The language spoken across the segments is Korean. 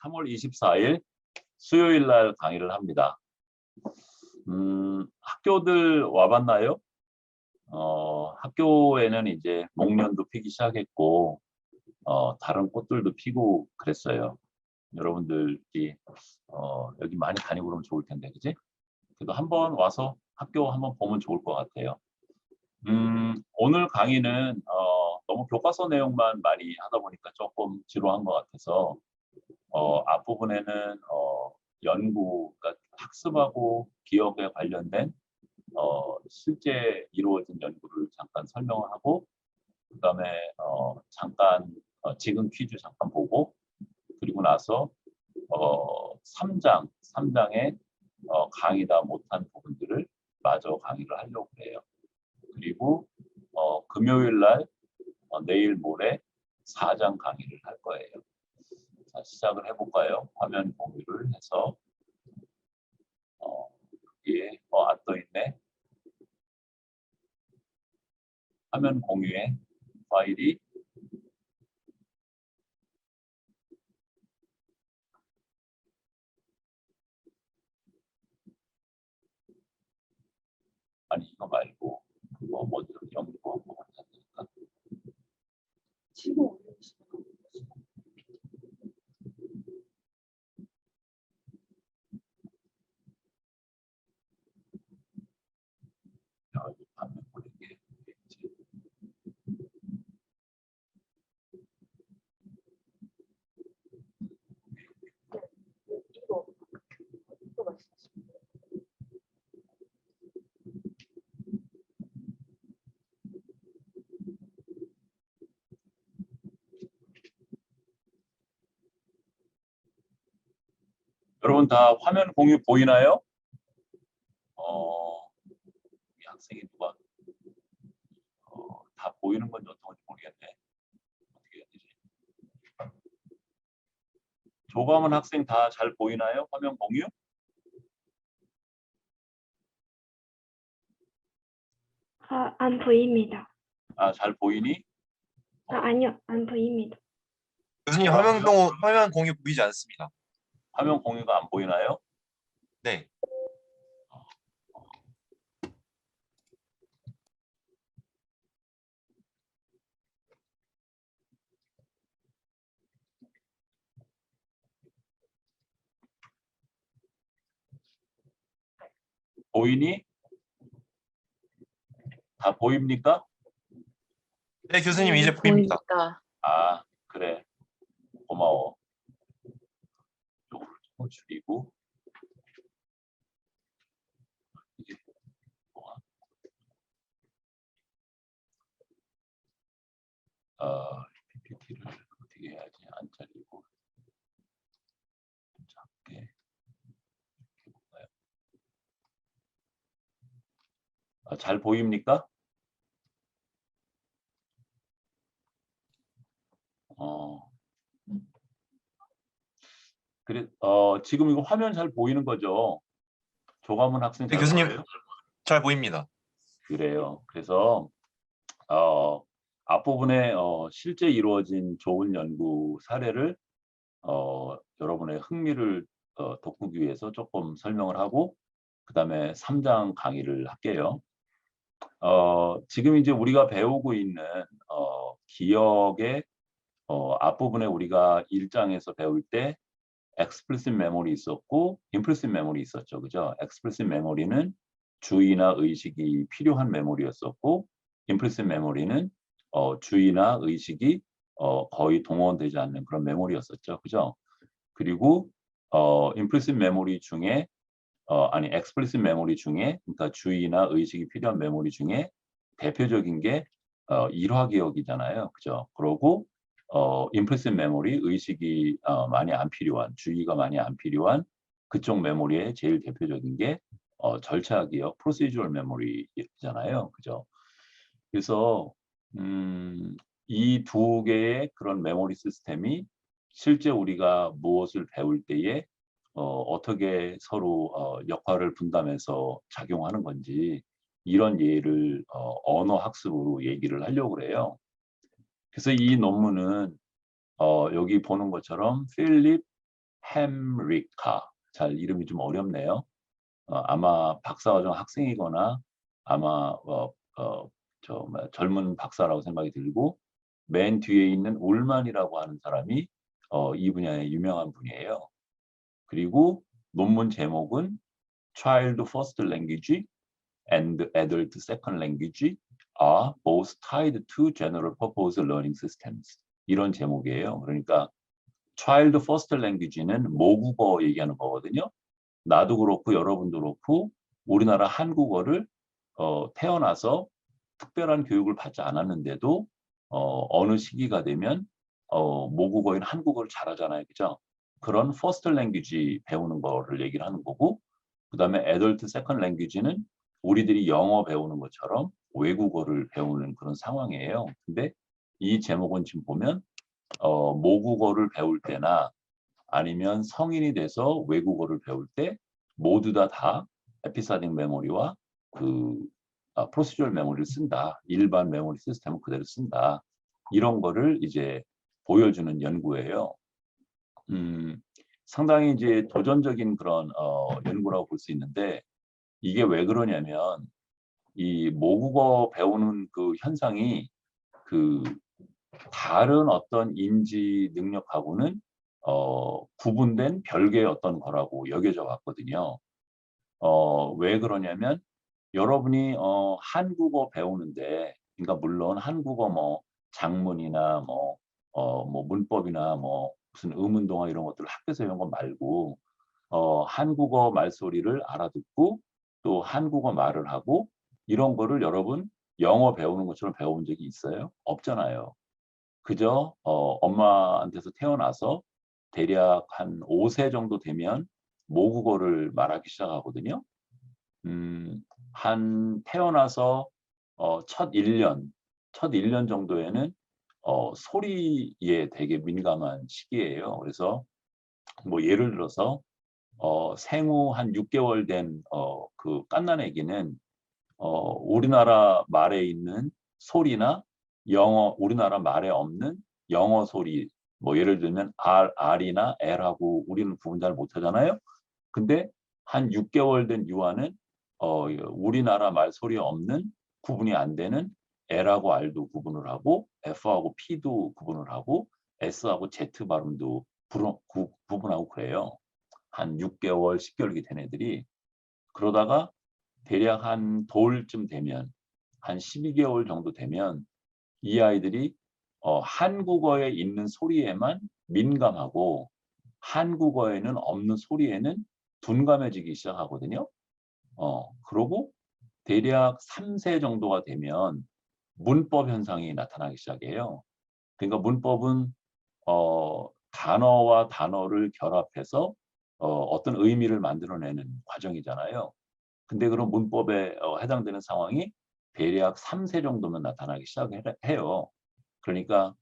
3월 24일 수요일 날 강의를 합니다. 학교들 와봤나요? 학교에는 이제 목련도 피기 시작했고, 다른 꽃들도 피고 그랬어요. 여러분들이 여기 많이 다니고 그러면 좋을 텐데, 그지? 그래도 한번 와서 학교 한번 보면 좋을 것 같아요. 오늘 강의는 너무 교과서 내용만 많이 하다 보니까 조금 지루한 것 같아서 앞부분에는 연구, 그러니까 학습하고 기억에 관련된 실제 이루어진 연구를 잠깐 설명을 하고, 그다음에 잠깐 지금 퀴즈 잠깐 보고, 그리고 나서 3장의 강의다 못한 부분들을 마저 강의를 하려고 해요. 그리고 금요일 날 내일 모레 4장 강의를 할 거예요. 자, 시작을 해볼까요? 화면 공유를 해서 여기에 떠 있네. 화면 공유에 파일이 아니 이거 말고 그거 먼저 연구하고 하니까 지금 화면 보이게 이거 말씀하시면 여러분 다 화면 공유 보이나요? 이 학생이 누가 다 보이는 건지 어떤 건지 모르겠네. 어떻게 해야 되지? 조감은 학생 다 잘 보이나요? 화면 공유? 안 보입니다. 아, 잘 보이니? 아니요, 안 보입니다. 교수님 화면 공유 보이지 않습니다. 화면 공유가 안 보이나요? 네. 보이니? 다 보입니까? 네, 교수님 이제 보입니다. 아, 그래. 고마워. 이쪽으로 좀 줄이고. 이게 뭐야? PPT를 어떻게 해야지? 안 잘리고. 좀 작게 해볼까요? 잘 보입니까? 그래, 지금 이거 화면 잘 보이는 거죠? 조감은 학생 네, 잘 교수님 보여요? 잘 보입니다. 그래요. 그래서 앞부분에 실제 이루어진 좋은 연구 사례를 여러분의 흥미를 돋구기 위해서 조금 설명을 하고, 그 다음에 3장 강의를 할게요. 지금 이제 우리가 배우고 있는 기억의 앞부분에 우리가 1장에서 배울 때 explicit memory 있었고 implicit memory 있었죠. 그죠? explicit memory는 주의나 의식이 필요한 메모리였었고 implicit memory는 주의나 의식이 거의 동원되지 않는 그런 메모리였었죠. 그죠? 그리고 implicit memory 중에 explicit memory 중에, 그러니까 주의나 의식이 필요한 메모리 중에 대표적인 게 일화 기억이잖아요. 그죠? 그러고 implicit memory, 의식이 많이 안 필요한, 주의가 많이 안 필요한 그쪽 메모리에 제일 대표적인 게 절차 기억, procedural memory잖아요. 그죠? 그래서 이 두 개의 그런 메모리 시스템이 실제 우리가 무엇을 배울 때에 어떻게 서로 역할을 분담해서 작용하는 건지 이런 예를 언어 학습으로 얘기를 하려고 그래요. 그래서 이 논문은 여기 보는 것처럼 필립 햄리카. 잘 이름이 좀 어렵네요. 아마 박사과정 학생이거나 아마 젊은 박사라고 생각이 들고 맨 뒤에 있는 울만이라고 하는 사람이 이 분야의 유명한 분이에요. 그리고 논문 제목은 Child First Language and Adult Second Language are both tied to general purpose learning systems. 이런 제목이에요. 그러니까 Child First Language는 모국어 얘기하는 거거든요. 나도 그렇고 여러분도 그렇고 우리나라 한국어를 태어나서 특별한 교육을 받지 않았는데도 어느 시기가 되면 모국어인 한국어를 잘하잖아요. 그죠? 그런 first language 배우는 거를 얘기를 하는 거고 그다음에 adult second language는 우리들이 영어 배우는 것처럼 외국어를 배우는 그런 상황이에요. 근데 이 제목은 지금 보면 모국어를 배울 때나 아니면 성인이 돼서 외국어를 배울 때 모두 다 에피소딕 메모리와 프로시저럴 메모리를 쓴다. 일반 메모리 시스템을 그대로 쓴다. 이런 거를 이제 보여주는 연구예요. 상당히 이제 도전적인 그런 연구라고 볼 수 있는데 이게 왜 그러냐면 이 모국어 배우는 그 현상이 다른 어떤 인지 능력하고는 구분된 별개의 어떤 거라고 여겨져 왔거든요. 왜 그러냐면 여러분이 한국어 배우는데 그러니까 물론 한국어 뭐 작문이나 뭐 문법이나 뭐 무슨 의문동화 이런 것들 학교에서 이런 거 말고 한국어 말소리를 알아듣고 또 한국어 말을 하고 이런 거를 여러분 영어 배우는 것처럼 배워본 적이 있어요? 없잖아요. 그저 엄마한테서 태어나서 대략 한 5세 정도 되면 모국어를 말하기 시작하거든요. 한 태어나서 첫 1년 정도에는 소리에 되게 민감한 시기예요. 그래서 뭐 예를 들어서 생후 한 6개월 된 그 갓난아기는 우리나라 말에 있는 소리나 우리나라 말에 없는 영어 소리, 뭐 예를 들면 R이나 L하고 우리는 구분 잘 못하잖아요. 근데 한 6개월 된 유아는 우리나라 말 소리 없는 구분이 안 되는 L하고 R도 구분을 하고 F하고 P도 구분을 하고 S하고 Z 발음도 구분하고 그래요. 한 6개월, 10개월이 된 애들이. 그러다가 대략 한 돌쯤 되면 한 12개월 정도 되면 이 아이들이 한국어에 있는 소리에만 민감하고 한국어에는 없는 소리에는 둔감해지기 시작하거든요. 그러고 대략 3세 정도가 되면 문법 현상이 나타나기 시작해요. 그러니까 문법은 단어와 단어를 결합해서 어떤 의미를 만들어내는 과정이잖아요. 근데 그런 문법에 해당되는 상황이 대략 3세 정도면 나타나기 시작해요. 그러니까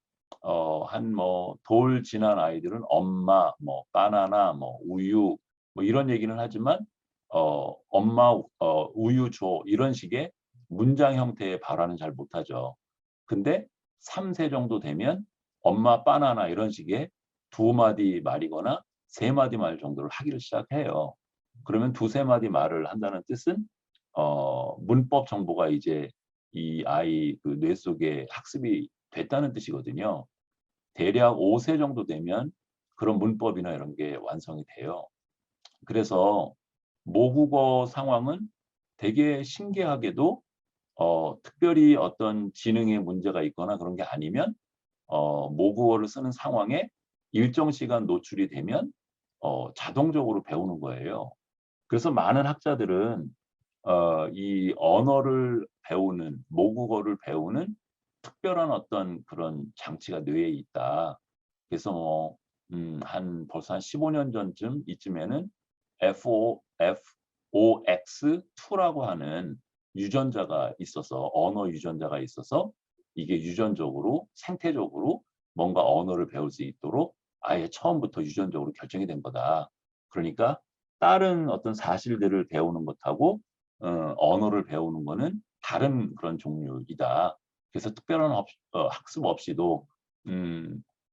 한 뭐 돌 지난 아이들은 엄마, 뭐 바나나, 뭐 우유 뭐 이런 얘기는 하지만 엄마 우유 줘 이런 식의 문장 형태의 발화는 잘 못하죠. 근데 3세 정도 되면 엄마 바나나 이런 식의 2마디 말이거나 3마디 말 정도를 하기를 시작해요. 그러면 2-3마디 말을 한다는 뜻은 문법 정보가 이제 이 아이 그 뇌 속에 학습이 됐다는 뜻이거든요. 대략 5세 정도 되면 그런 문법이나 이런 게 완성이 돼요. 그래서 모국어 상황은 되게 신기하게도 특별히 어떤 지능에 문제가 있거나 그런 게 아니면 모국어를 쓰는 상황에 일정 시간 노출이 되면 자동적으로 배우는 거예요. 그래서 많은 학자들은 이 언어를 배우는 모국어를 배우는 특별한 어떤 그런 장치가 뇌에 있다. 그래서 뭐 벌써 한 15년 전쯤 이쯤에는 FOX2라고 하는 유전자가 있어서 언어 유전자가 있어서 이게 유전적으로 생태적으로 뭔가 언어를 배울 수 있도록 아예 처음부터 유전적으로 결정이 된 거다. 그러니까 다른 어떤 사실들을 배우는 것하고 언어를 배우는 거는 다른 그런 종류이다. 그래서 특별한 학습 없이도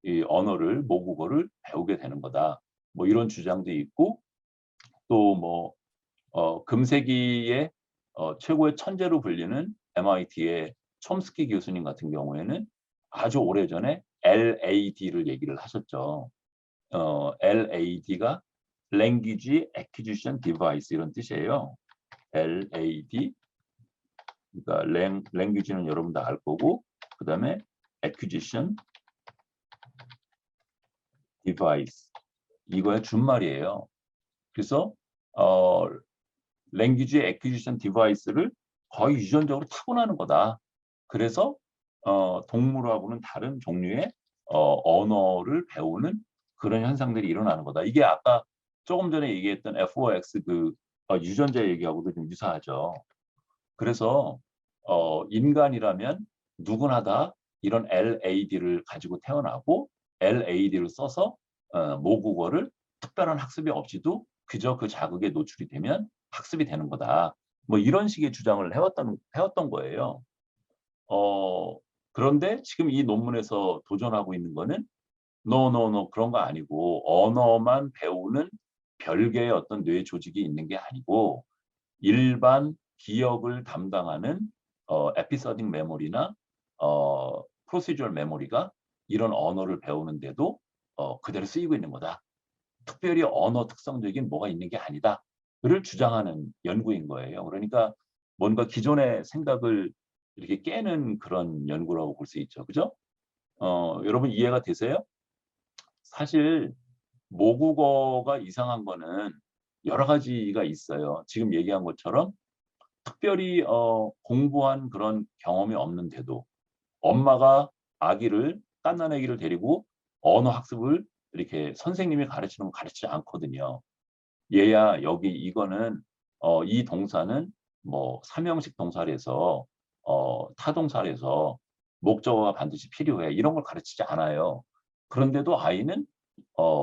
이 언어를 모국어를 배우게 되는 거다. 뭐 이런 주장도 있고 또 뭐 금세기의 최고의 천재로 불리는 MIT의 촘스키 교수님 같은 경우에는 아주 오래전에 LAD를 얘기를 하셨죠. LAD가 Language Acquisition Device 이런 뜻이에요. LAD 그러니까 language는 여러분 다 알 거고 그 다음에 acquisition device 이거의 준말이에요. 그래서 language acquisition device를 거의 유전적으로 타고나는 거다. 그래서 동물하고는 다른 종류의 언어를 배우는 그런 현상들이 일어나는 거다. 이게 아까 조금 전에 얘기했던 F5X 그 유전자 얘기하고도 좀 유사하죠. 그래서 인간이라면 누구나 다 이런 LAD를 가지고 태어나고 LAD를 써서 모국어를 특별한 학습이 없이도 그저 그 자극에 노출이 되면 학습이 되는 거다. 뭐 이런 식의 주장을 해왔던 거예요. 그런데 지금 이 논문에서 도전하고 있는 거는 no, 그런 거 아니고 언어만 배우는 별개의 어떤 뇌 조직이 있는 게 아니고 일반 기억을 담당하는 에피소딕 메모리나 프로시저럴 메모리가 이런 언어를 배우는데도 그대로 쓰이고 있는 거다. 특별히 언어 특성적인 뭐가 있는 게 아니다.를 주장하는 연구인 거예요. 그러니까 뭔가 기존의 생각을 이렇게 깨는 그런 연구라고 볼 수 있죠. 그죠? 여러분 이해가 되세요? 사실 모국어가 이상한 거는 여러 가지가 있어요. 지금 얘기한 것처럼 특별히 공부한 그런 경험이 없는데도 엄마가 갓난아기를 데리고 언어 학습을 이렇게 선생님이 가르치는 거 가르치지 않거든요. 얘야 여기 이거는 이 동사는 뭐 삼형식 동사에서 타동사에서 목적어가 반드시 필요해 이런 걸 가르치지 않아요. 그런데도 아이는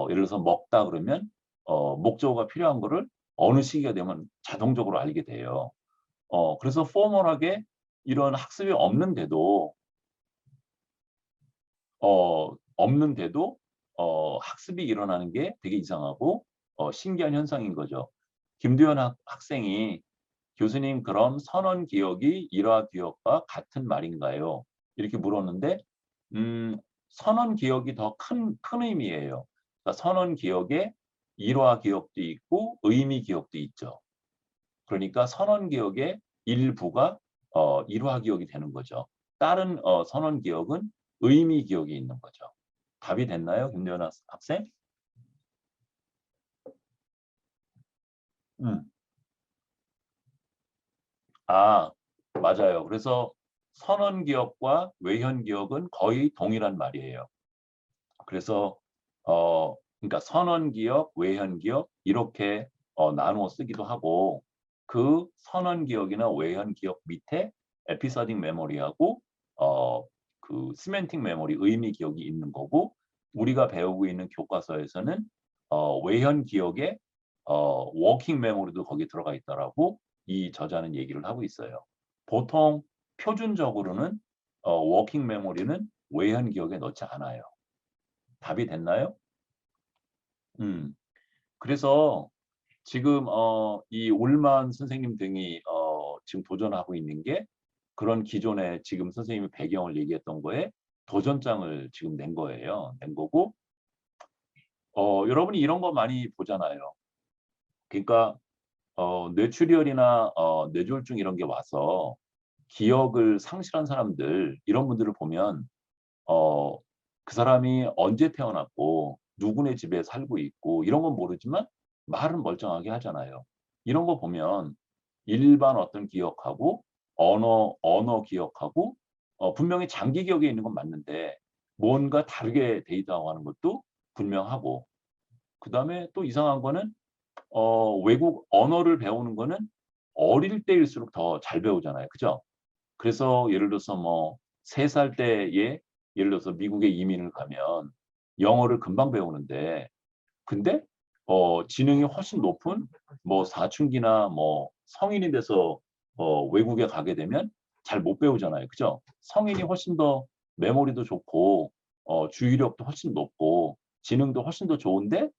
예를 들어서 먹다 그러면 목적어가 필요한 거를 어느 시기가 되면 자동적으로 알게 돼요. 그래서 포멀하게 이런 학습이 없는데도 학습이 일어나는 게 되게 이상하고 신기한 현상인 거죠. 김두현 학생이 교수님 그럼 선언 기억이 일화 기억과 같은 말인가요? 이렇게 물었는데 선언 기억이 더 큰 의미예요. 그러니까 선언 기억에 일화 기억도 있고 의미 기억도 있죠. 그러니까 선언 기억의 일부가 일화 기억이 되는 거죠. 다른 선언 기억은 의미 기억이 있는 거죠. 답이 됐나요, 김대현 학생? 아, 맞아요. 그래서 선언 기억과 외현 기억은 거의 동일한 말이에요. 그래서 그러니까 선언 기억, 외현 기억 이렇게 나누어 쓰기도 하고 그 선언 기억이나 외현 기억 밑에 에피소딕 메모리하고 그 시멘틱 메모리, 의미 기억이 있는 거고 우리가 배우고 있는 교과서에서는 외현 기억에 워킹 메모리도 거기 들어가 있다라고 이 저자는 얘기를 하고 있어요. 보통 표준적으로는 워킹 메모리는 외현 기억에 넣지 않아요. 답이 됐나요? 그래서 지금 이 울만 선생님 등이 지금 도전하고 있는 게 그런 기존에 지금 선생님이 배경을 얘기했던 거에 도전장을 지금 낸 거예요. 낸 거고 여러분이 이런 거 많이 보잖아요. 그러니까 뇌출혈이나 뇌졸중 이런 게 와서 기억을 상실한 사람들 이런 분들을 보면 그 사람이 언제 태어났고 누구네 집에 살고 있고 이런 건 모르지만 말은 멀쩡하게 하잖아요. 이런 거 보면 일반 어떤 기억하고 언어 기억하고 분명히 장기 기억에 있는 건 맞는데 뭔가 다르게 돼 있다고 하는 것도 분명하고 그다음에 또 이상한 거는 외국 언어를 배우는 거는 어릴 때일수록 더 잘 배우잖아요. 그죠? 그래서 예를 들어서 뭐 3살 때에 예를 들어서 미국에 이민을 가면 영어를 금방 배우는데 근데 지능이 훨씬 높은 뭐 사춘기나 뭐 성인이 돼서 외국에 가게 되면 잘 못 배우잖아요. 그죠? 성인이 훨씬 더 메모리도 좋고 주의력도 훨씬 높고 지능도 훨씬 더 좋은데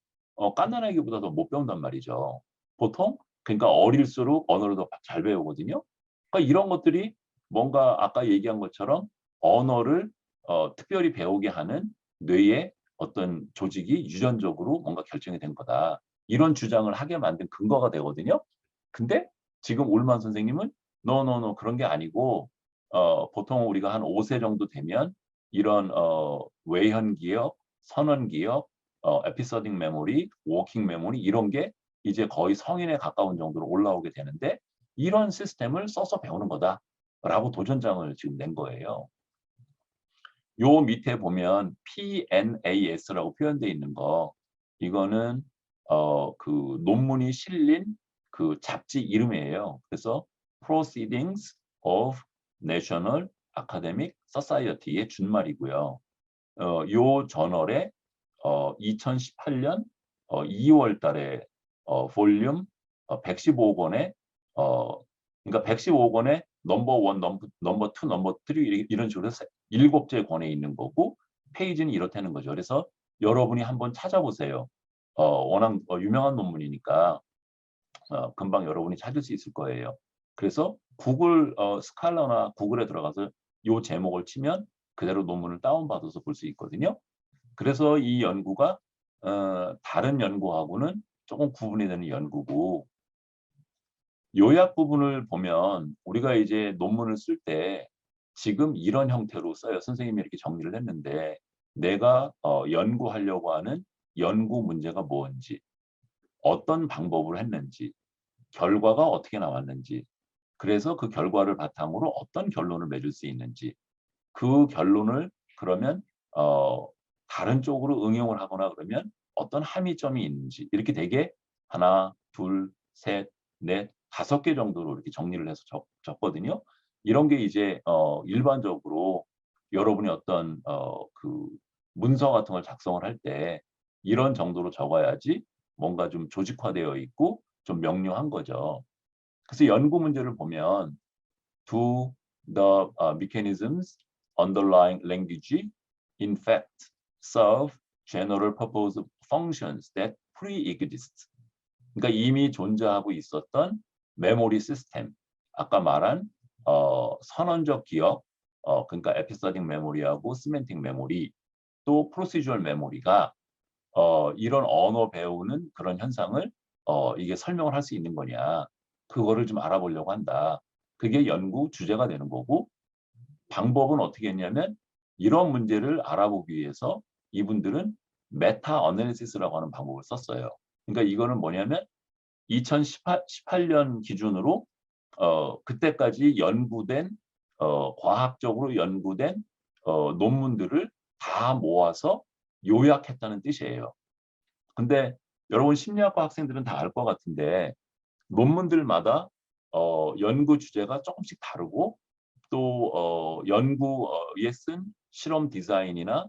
갓난아기보다 더 못 배운단 말이죠. 보통 그러니까 어릴수록 언어를 더 잘 배우거든요. 그러니까 이런 것들이 뭔가 아까 얘기한 것처럼 언어를 특별히 배우게 하는 뇌의 어떤 조직이 유전적으로 뭔가 결정이 된 거다. 이런 주장을 하게 만든 근거가 되거든요. 근데 지금 울만 선생님은 노 그런 게 아니고 보통 우리가 한 5세 정도 되면 이런 외현 기억, 선언 기억, 에피소딕 메모리, 워킹 메모리 이런 게 이제 거의 성인에 가까운 정도로 올라오게 되는데 이런 시스템을 써서 배우는 거다라고 도전장을 지금 낸 거예요. 요 밑에 보면 PNAS라고 표현되어 있는 거 이거는 그 논문이 실린 그 잡지 이름이에요. 그래서 Proceedings of National Academic Society의 준말이고요. 요 저널에 2018년 2월 달에 볼륨 115권에 그러니까 115권에 넘버 1, 넘버 2, 넘버 3 이런 식으로 해서 7째 권에 있는 거고 페이지는 이렇다는 거죠. 그래서 여러분이 한번 찾아보세요. 워낙 유명한 논문이니까 금방 여러분이 찾을 수 있을 거예요. 그래서 구글 스칼라나 구글에 들어가서 요 제목을 치면 그대로 논문을 다운받아서 볼 수 있거든요. 그래서 이 연구가 다른 연구하고는 조금 구분이 되는 연구고 요약 부분을 보면 우리가 이제 논문을 쓸 때 지금 이런 형태로 써요. 선생님이 이렇게 정리를 했는데 내가 연구하려고 하는 연구 문제가 뭔지, 어떤 방법으로 했는지, 결과가 어떻게 나왔는지, 그래서 그 결과를 바탕으로 어떤 결론을 맺을 수 있는지, 그 결론을 그러면 다른 쪽으로 응용을 하거나 그러면 어떤 함의점이 있는지 이렇게 되게 하나, 둘, 셋, 넷, 5개 정도로 이렇게 정리를 해서 적거든요. 이런 게 이제 일반적으로 여러분이 어떤 그 문서 같은 걸 작성을 할 때 이런 정도로 적어야지 뭔가 좀 조직화되어 있고 좀 명료한 거죠. 그래서 연구 문제를 보면 do the mechanisms underlying language in fact serve general purpose functions that pre-exist. 그러니까 이미 존재하고 있었던 메모리 시스템, 아까 말한 선언적 기억, 그러니까 에피소딕 메모리하고 시멘틱 메모리, 또 프로시저럴 메모리가 이런 언어 배우는 그런 현상을 이게 설명을 할 수 있는 거냐, 그거를 좀 알아보려고 한다. 그게 연구 주제가 되는 거고 방법은 어떻게 했냐면 이런 문제를 알아보기 위해서 이분들은 메타 어널리시스라고 하는 방법을 썼어요. 그러니까 이거는 뭐냐면 2018년 기준으로 그때까지 연구된 과학적으로 연구된 논문들을 다 모아서 요약했다는 뜻이에요. 근데 여러분 심리학과 학생들은 다 알 것 같은데 논문들마다 연구 주제가 조금씩 다르고 또 연구에 쓴 실험 디자인이나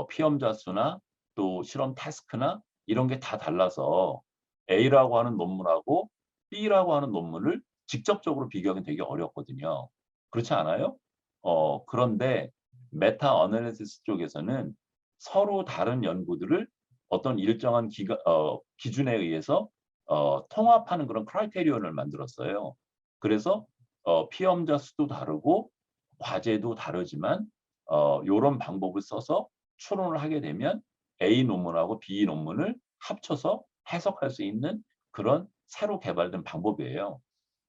피험자 수나 또 실험 태스크나 이런 게 다 달라서 A라고 하는 논문하고 B라고 하는 논문을 직접적으로 비교하기는 되게 어렵거든요. 그렇지 않아요? 그런데 메타 어널리시스 쪽에서는 서로 다른 연구들을 어떤 일정한 기준에 의해서 통합하는 그런 크라이테리온을 만들었어요. 그래서 피험자 수도 다르고 과제도 다르지만 이런 방법을 써서 추론을 하게 되면 A 논문하고 B 논문을 합쳐서 해석할 수 있는 그런 새로 개발된 방법이에요.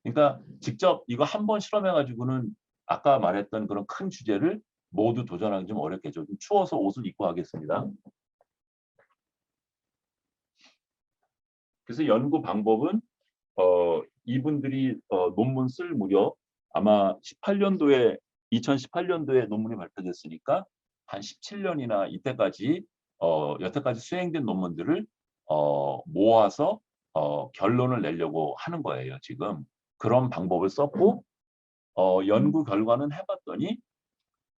그러니까 직접 이거 한 번 실험해 가지고는 아까 말했던 그런 큰 주제를 모두 도전하기 좀 어렵겠죠. 좀 추워서 옷을 입고 하겠습니다. 그래서 연구 방법은 이분들이 논문 쓸 무렵 아마 2018년도에 논문이 발표됐으니까 한 17년이나 이때까지 여태까지 수행된 논문들을 모아서 결론을 내려고 하는 거예요. 지금 그런 방법을 썼고 연구 결과는 해봤더니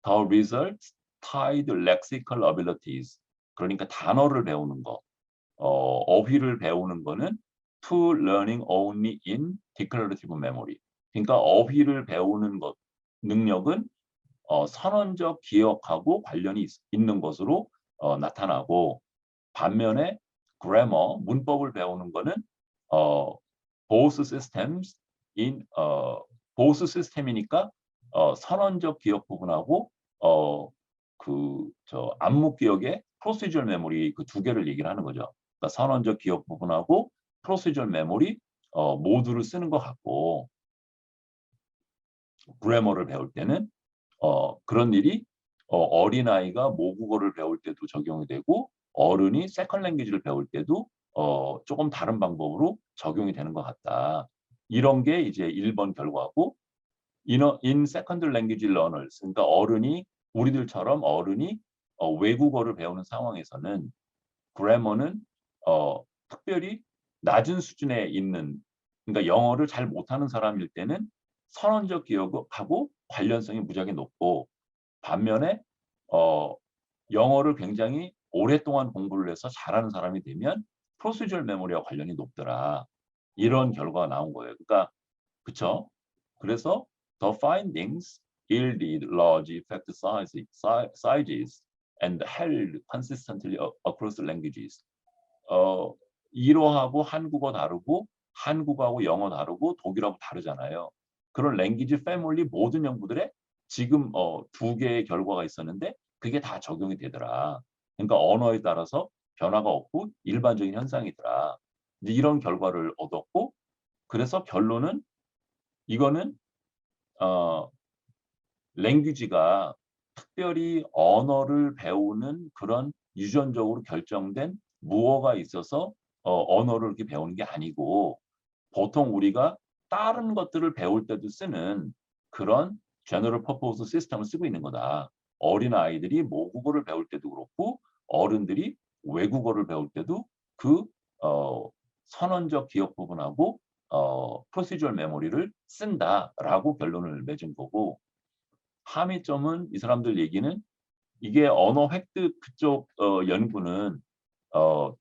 The results tied lexical abilities, 그러니까 단어를 배우는 거, 어휘를 배우는 거는 to learning only in declarative memory. 그러니까 어휘를 배우는 것 능력은 선언적 기억하고 관련이 있는 것으로 나타나고 반면에 grammar, 문법을 배우는 거는 both systems both 시스템이니까 선언적 기억 부분하고 암묵 기억의 procedural memory 그 두 개를 얘기를 하는 거죠. 그러니까 선언적 기억 부분하고 procedural memory 모두를 쓰는 것 같고 그래머를 배울 때는 그런 일이 어린아이가 모국어를 배울 때도 적용이 되고 어른이 세컨 랭귀지를 배울 때도 조금 다른 방법으로 적용이 되는 것 같다. 이런 게 이제 1번 결과고 in second language learners 그러니까 우리들처럼 어른이 외국어를 배우는 상황에서는 그래머는 특별히 낮은 수준에 있는 그러니까 영어를 잘 못하는 사람일 때는 선언적 기억하고 관련성이 무지하게 높고 반면에 영어를 굉장히 오랫동안 공부를 해서 잘하는 사람이 되면 프로시저럴 메모리와 관련이 높더라. 이런 결과가 나온 거예요. 그러니까 그쵸? 그래서 the findings yielded large effect sizes and held consistently across languages. 일어하고 한국어 다르고 한국어하고 영어 다르고 독일하고 다르잖아요. 그런 랭귀지 패밀리 모든 연구들에 지금 두 개의 결과가 있었는데 그게 다 적용이 되더라. 그러니까 언어에 따라서 변화가 없고 일반적인 현상이더라. 이제 이런 결과를 얻었고 그래서 결론은 이거는 랭귀지가 특별히 언어를 배우는 그런 유전적으로 결정된 무어가 있어서 언어를 이렇게 배우는 게 아니고 보통 우리가 다른 것들을 배울 때도 쓰는 그런 제너럴 퍼포스 시스템을 쓰고 있는 거다. 어린아이들이 모국어를 배울 때도 그렇고 어른들이 외국어를 배울 때도 그 선언적 기억 부분하고 프로시저럴 메모리를 쓴다라고 결론을 맺은 거고 함의점은 이 사람들 얘기는 이게 언어 획득 그쪽 연구는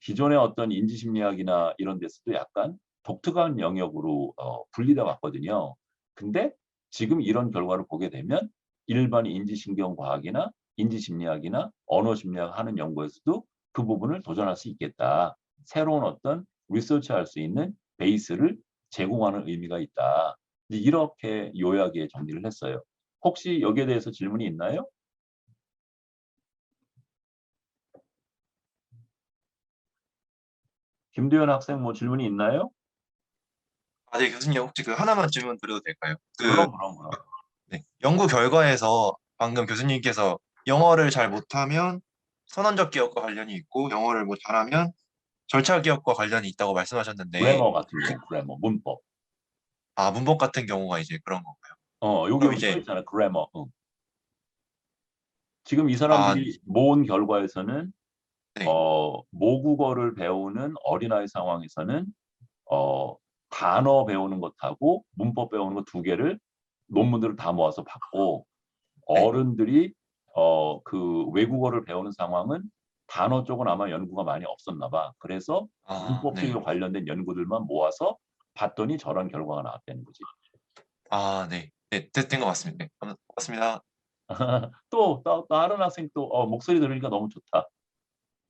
기존의 어떤 인지심리학이나 이런 데서도 약간 독특한 영역으로 분리돼 왔거든요. 근데 지금 이런 결과를 보게 되면 일반 인지신경과학이나 인지심리학이나 언어심리학 하는 연구에서도 그 부분을 도전할 수 있겠다. 새로운 어떤 리서치할 수 있는 베이스를 제공하는 의미가 있다. 이렇게 요약에 정리를 했어요. 혹시 여기에 대해서 질문이 있나요? 김도현 학생 뭐 질문이 있나요? 네, 교수님 혹시 그 하나만 질문 드려도 될까요? 그럼. 네, 연구 결과에서 방금 교수님께서 영어를 잘 못하면 선언적 기억과 관련이 있고 영어를 뭐 잘하면 절차 기억과 관련이 있다고 말씀하셨는데 그래머 같은 경우, 그래머, 문법. 문법 같은 경우가 이제 그런 건가요? 그럼 여기 써 이제 있잖아, 그래머. 지금 이 네. 사람들이 모은 결과에서는 네. 모국어를 배우는 어린아이 상황에서는 단어 배우는 것하고 문법 배우는 것 두 개를 논문들을 다 모아서 봤고 네. 어른들이 그 외국어를 배우는 상황은 단어 쪽은 아마 연구가 많이 없었나 봐. 그래서 문법 네. 쪽에 관련된 연구들만 모아서 봤더니 저런 결과가 나왔다는 거지. 네. 네, 된 것 같습니다. 네, 고맙습니다. 또 다른 학생 또 목소리 들으니까 너무 좋다.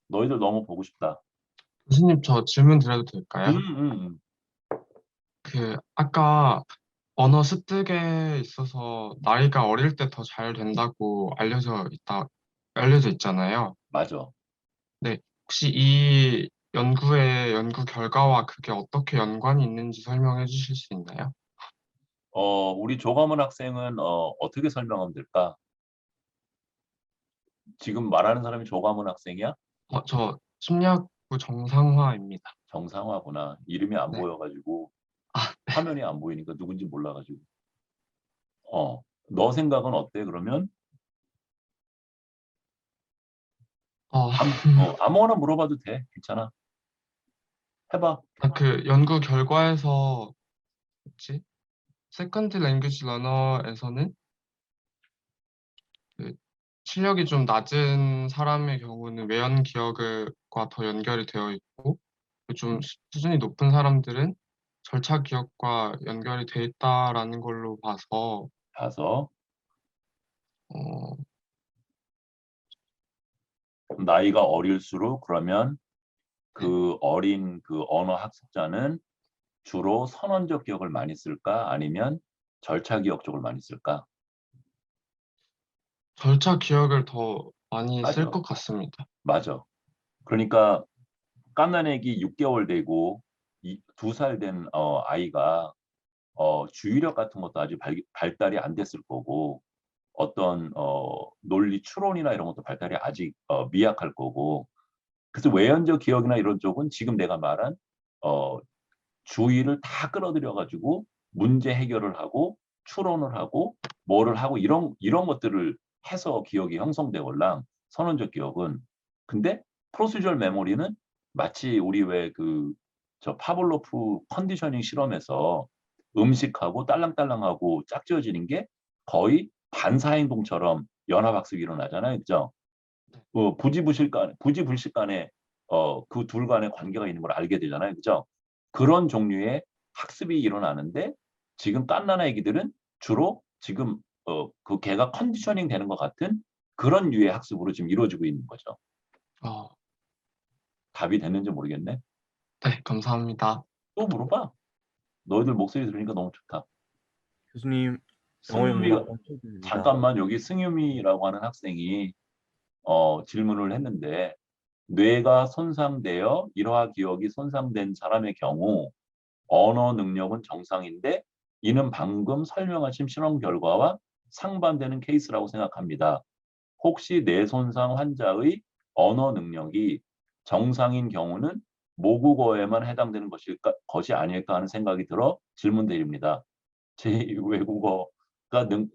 너희들 너무 보고 싶다. 교수님, 저 질문 드려도 될까요? 음. 아까 언어 습득에 있어서 나이가 어릴 때 더 잘 된다고 알려져 있잖아요. 맞아. 네, 혹시 이 연구 결과와 그게 어떻게 연관이 있는지 설명해 주실 수 있나요? 우리 조가문 학생은 어떻게 설명하면 될까? 지금 말하는 사람이 조가문 학생이야? 저 심리학부 정상화입니다. 정상화구나. 이름이 안 네. 보여가지고 아, 화면이 안 보이니까 누군지 몰라가지고. 너 생각은 어때? 그러면 어, 아무거나 물어봐도 돼. 괜찮아. 해봐. 그 연구 결과에서 뭐지? 세컨드 랭귀지 러너에서는 그 실력이 좀 낮은 사람의 경우는 외연 기억과 더 연결이 되어 있고, 좀 수준이 높은 사람들은 절차 기억과 연결이 돼 있다라는 걸로 봐서, 가서 어, 나이가 어릴수록 그러면 그 어린 그 언어 학습자는 주로 선언적 기억을 많이 쓸까? 아니면 절차 기억 쪽을 많이 쓸까? 절차 기억을 더 많이 쓸 맞아. 것 같습니다. 맞아. 그러니까 갓난아기 6개월 되고 2살 된 아이가 주의력 같은 것도 아직 발달이 안 됐을 거고 어떤 논리 추론이나 이런 것도 발달이 아직 미약할 거고 그래서 외연적 기억이나 이런 쪽은 지금 내가 말한 어, 주의를 다 끌어들여 가지고 문제 해결을 하고 추론을 하고 뭐를 하고 이런 것들을 해서 기억이 형성되걸랑 선언적 기억은 근데 프로시저럴 메모리는 마치 우리 왜 그 저 파블로프 컨디셔닝 실험에서 음식하고 딸랑딸랑하고 짝지어지는 게 거의 반사행동처럼 연합학습이 일어나잖아요. 그죠? 부지불식간에 그 둘 간의 관계가 있는 걸 알게 되잖아요. 그죠? 그런 종류의 학습이 일어나는데 지금 갓난아 애기들은 주로 지금 그 걔가 컨디셔닝 되는 것 같은 그런 류의 학습으로 지금 이루어지고 있는 거죠. 어, 답이 됐는지 모르겠네. 네, 감사합니다. 또 물어봐. 너희들 목소리 들으니까 너무 좋다. 교수님, 영어 영문학 승유미가 원초입니다. 잠깐만 여기 승유미라고 하는 학생이 질문을 했는데 뇌가 손상되어 일화 기억이 손상된 사람의 경우 언어 능력은 정상인데 이는 방금 설명하신 실험 결과와 상반되는 케이스라고 생각합니다. 혹시 뇌 손상 환자의 언어 능력이 정상인 경우는 모국어에만 해당되는 것이 아닐까 하는 생각이 들어 질문드립니다. 제2외국어가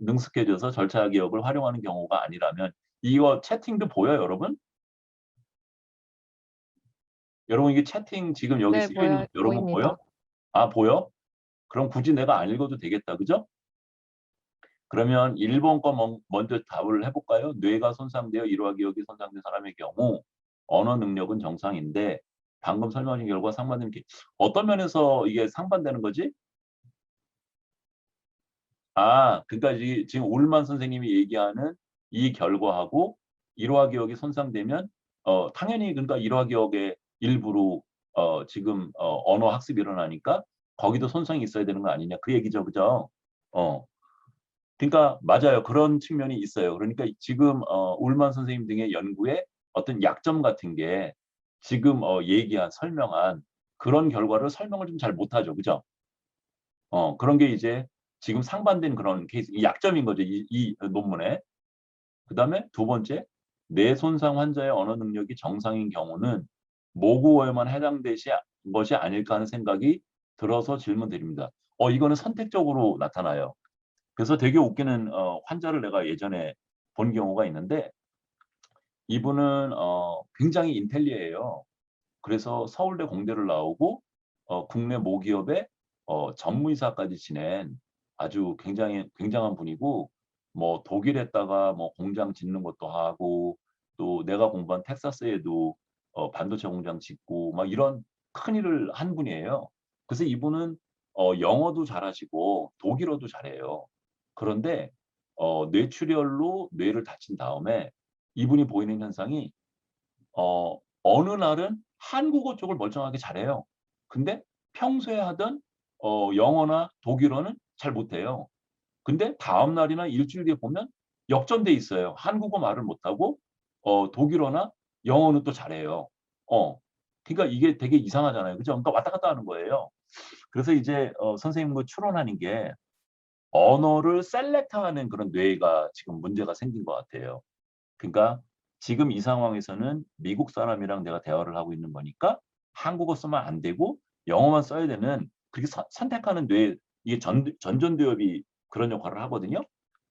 능숙해져서 절차 기억을 활용하는 경우가 아니라면 이거 채팅도 보여요, 여러분? 여러분 이게 채팅 지금 여기 네, 쓰여 있는 거 여러분 보입니다. 보여? 아, 보여? 그럼 굳이 내가 안 읽어도 되겠다. 그죠? 그러면 1번 거 먼저 답을 해볼까요? 뇌가 손상되어 일화 기억이 손상된 사람의 경우 언어 능력은 정상인데 방금 설명하신 결과 상반되는 게 어떤 면에서 이게 상반되는 거지? 아, 그러니까 지금 울만 선생님이 얘기하는 이 결과하고 일화 기억이 손상되면 당연히 그러니까 일화 기억의 일부로 지금 언어 학습이 일어나니까 거기도 손상이 있어야 되는 거 아니냐 그 얘기죠, 그죠? 어, 그러니까 맞아요. 그런 측면이 있어요. 그러니까 지금 울만 선생님 등의 연구에 어떤 약점 같은 게 지금 얘기한 설명한 그런 결과를 설명을 좀 잘 못하죠, 그죠? 그런 게 이제 지금 상반된 그런 케이스, 이 약점인 거죠, 이 논문에. 그 다음에 두 번째, 뇌 손상 환자의 언어 능력이 정상인 경우는 모국어에만 해당되지 것이 아닐까 하는 생각이 들어서 질문드립니다. 이거는 선택적으로 나타나요. 그래서 되게 웃기는 환자를 내가 예전에 본 경우가 있는데 이분은 굉장히 인텔리예요. 그래서 서울대 공대를 나오고 국내 모기업의 전무이사까지 지낸 아주 굉장한 분이고 뭐 독일에다가 뭐 공장 짓는 것도 하고 또 내가 공부한 텍사스에도 반도체 공장 짓고 막 이런 큰 일을 한 분이에요. 그래서 이분은 영어도 잘하시고 독일어도 잘해요. 그런데 뇌출혈로 뇌를 다친 다음에 이분이 보이는 현상이 어느 날은 한국어 쪽을 멀쩡하게 잘해요. 근데 평소에 하던 영어나 독일어는 잘 못해요. 근데 다음 날이나 일주일 뒤에 보면 역전돼 있어요. 한국어 말을 못하고 독일어나 영어는 또 잘해요. 그러니까 이게 되게 이상하잖아요. 그죠? 그러니까 왔다 갔다 하는 거예요. 그래서 이제 선생님과 추론하는 게 언어를 셀렉트하는 그런 뇌가 지금 문제가 생긴 것 같아요. 그러니까 지금 이 상황에서는 미국 사람이랑 내가 대화를 하고 있는 거니까 한국어 쓰면 안 되고 영어만 써야 되는 그렇게 선택하는 뇌 이게 전전두엽이 그런 역할을 하거든요.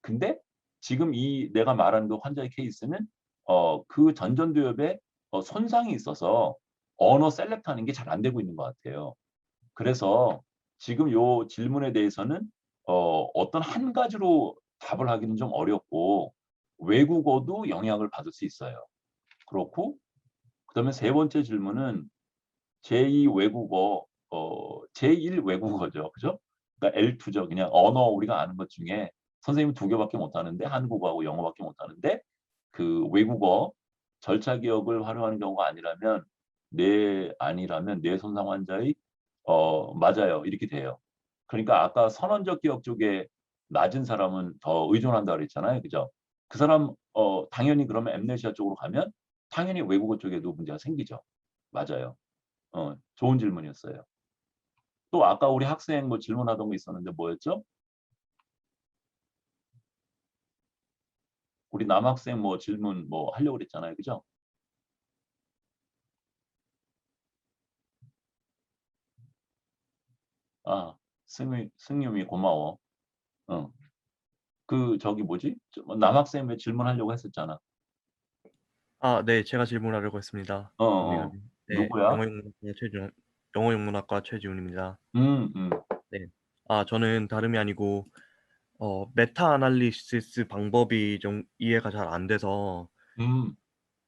근데 지금 이 내가 말한 그 환자의 케이스는 그 전전두엽에 손상이 있어서 언어 셀렉트하는 게 잘 안 되고 있는 것 같아요. 그래서 지금 요 질문에 대해서는 어떤 한 가지로 답을 하기는 좀 어렵고 외국어도 영향을 받을 수 있어요. 그렇고 그다음에 세 번째 질문은 제2 외국어 제1 외국어죠. 그죠? 그러니까 L2죠. 그냥 언어 우리가 아는 것 중에 선생님은 2개밖에 못 하는데 한국어하고 영어밖에 못 하는데 그 외국어 절차 기억을 활용하는 경우가 아니라면 뇌 아니라면 뇌 손상 환자의 맞아요. 이렇게 돼요. 그러니까 아까 선언적 기억 쪽에 낮은 사람은 더 의존한다 그랬잖아요. 그죠? 그 사람 당연히 그러면 엠네시아 쪽으로 가면 당연히 외국어 쪽에도 문제가 생기죠. 맞아요. 좋은 질문이었어요. 또 아까 우리 학생 뭐 질문하던 거 있었는데 뭐였죠? 우리 남학생 뭐 질문 뭐 하려고 그랬잖아요. 그죠? 아, 승유미 고마워. 어. 그 저기 뭐지? 남학생 왜 질문하려고 했었잖아. 아, 네, 제가 질문하려고 했습니다. 어, 선생님. 네, 누구야? 영어 영문학과 최지훈입니다. 음, 음, 네. 아, 저는 다름이 아니고 메타 아날리시스 방법이 좀 이해가 잘 안 돼서 음,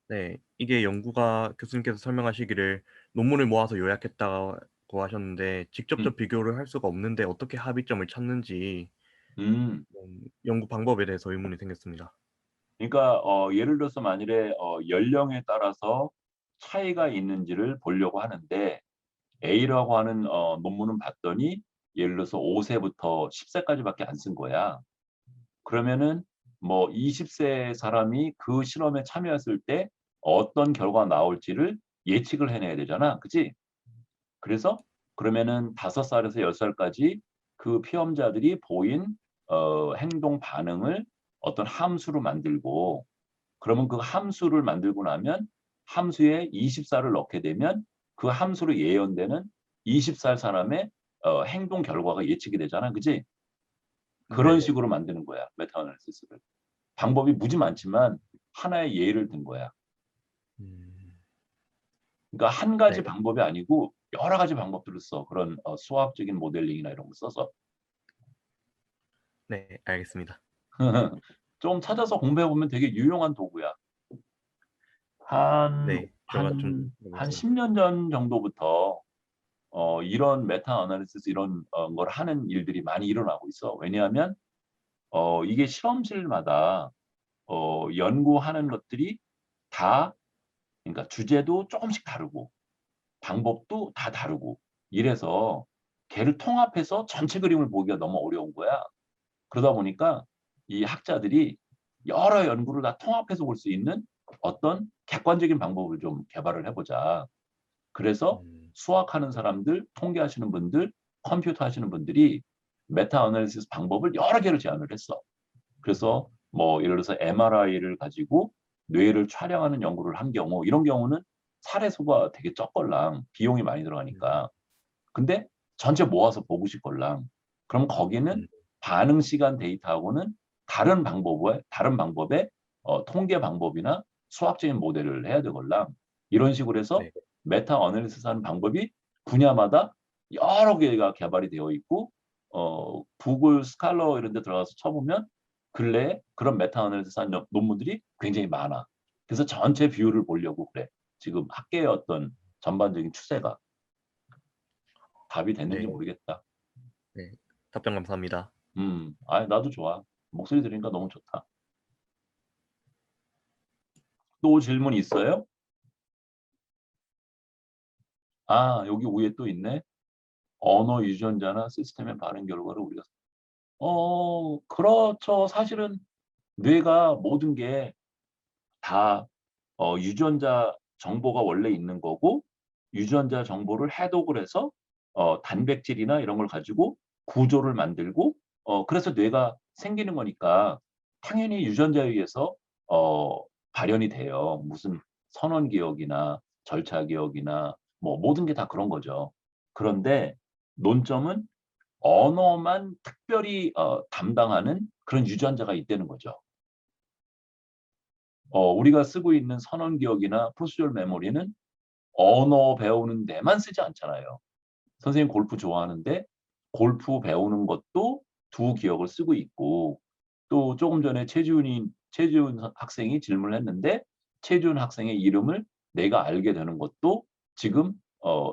네, 이게 연구가 교수님께서 설명하시기를 논문을 모아서 요약했다고 하셨는데 직접적 비교를 할 수가 없는데 어떻게 합의점을 찾는지 음. 연구 방법에 대해서 의문이 생겼습니다. 그러니까 예를 들어서 만일에 연령에 따라서 차이가 있는지를 보려고 하는데 A라고 하는 논문은 봤더니 예를 들어서 5세부터 10세까지밖에 안 쓴 거야. 그러면은 뭐 20세 사람이 그 실험에 참여했을 때 어떤 결과가 나올지를 예측을 해내야 되잖아. 그치? 그래서 그러면은 5살에서 10살까지 그 피험자들이 보인 행동 반응을 어떤 함수로 만들고 그러면 그 함수를 만들고 나면 함수에 20살을 넣게 되면 그 함수로 예언되는 20살 사람의 행동 결과가 예측이 되잖아. 그지? 그런 네. 식으로 만드는 거야. 메타어널리시스를. 방법이 무지 많지만 하나의 예를 든 거야. 음, 그러니까 한 가지 네. 방법이 아니고 여러 가지 방법들을 써. 그런 수학적인 모델링이나 이런 거 써서. 네, 알겠습니다. 좀 찾아서 공부해 보면 되게 유용한 도구야. 한, 네, 제가 좀 한 해보겠습니다. 10년 전 정도부터 이런 메타 어널리시스 이런 걸 하는 일들이 많이 일어나고 있어. 왜냐하면 이게 실험실마다 연구하는 것들이 다 그러니까 주제도 조금씩 다르고 방법도 다 다르고 이래서 걔를 통합해서 전체 그림을 보기가 너무 어려운 거야. 그러다 보니까 이 학자들이 여러 연구를 다 통합해서 볼 수 있는 어떤 객관적인 방법을 좀 개발을 해보자. 그래서 수학하는 사람들, 통계하시는 분들, 컴퓨터 하시는 분들이 메타 어널리시스 방법을 여러 개를 제안을 했어. 그래서 뭐 예를 들어서 MRI를 가지고 뇌를 촬영하는 연구를 한 경우 이런 경우는 사례 수가 되게 적걸랑 비용이 많이 들어가니까 근데 전체 모아서 보고 싶걸랑 그럼 거기는 반응 시간 데이터하고는 다른 방법의 통계 방법이나 수학적인 모델을 해야 되걸랑 이런 식으로 해서 네. 메타 어널리시스 하는 방법이 분야마다 여러 개가 개발이 되어 있고 구글 스칼러 이런 데 들어가서 쳐보면 근래에 그런 메타 어널리시스 한 논문들이 굉장히 많아. 그래서 전체 뷰를 보려고 그래. 지금 학계의 어떤 전반적인 추세가 답이 됐는지 네, 모르겠다. 네, 답변 감사합니다. 나도 좋아. 목소리 들으니까 너무 좋다. 또 질문 있어요? 아, 여기 위에 또 있네. 언어 유전자나 시스템의 반응 결과를 우리가 그렇죠. 사실은 뇌가 모든 게 다 유전자 정보가 원래 있는 거고 유전자 정보를 해독을 해서 단백질이나 이런 걸 가지고 구조를 만들고 그래서 뇌가 생기는 거니까 당연히 유전자에 의해서 발현이 돼요. 무슨 선원 기억이나 절차 기억이나 뭐 모든 게 다 그런 거죠. 그런데 논점은 언어만 특별히 담당하는 그런 유전자가 있다는 거죠. 우리가 쓰고 있는 선언 기억이나 프로시저럴 메모리는 언어 배우는 데만 쓰지 않잖아요. 선생님 골프 좋아하는데 골프 배우는 것도 두 기억을 쓰고 있고 또 조금 전에 최지훈 학생이 질문을 했는데 최지훈 학생의 이름을 내가 알게 되는 것도 지금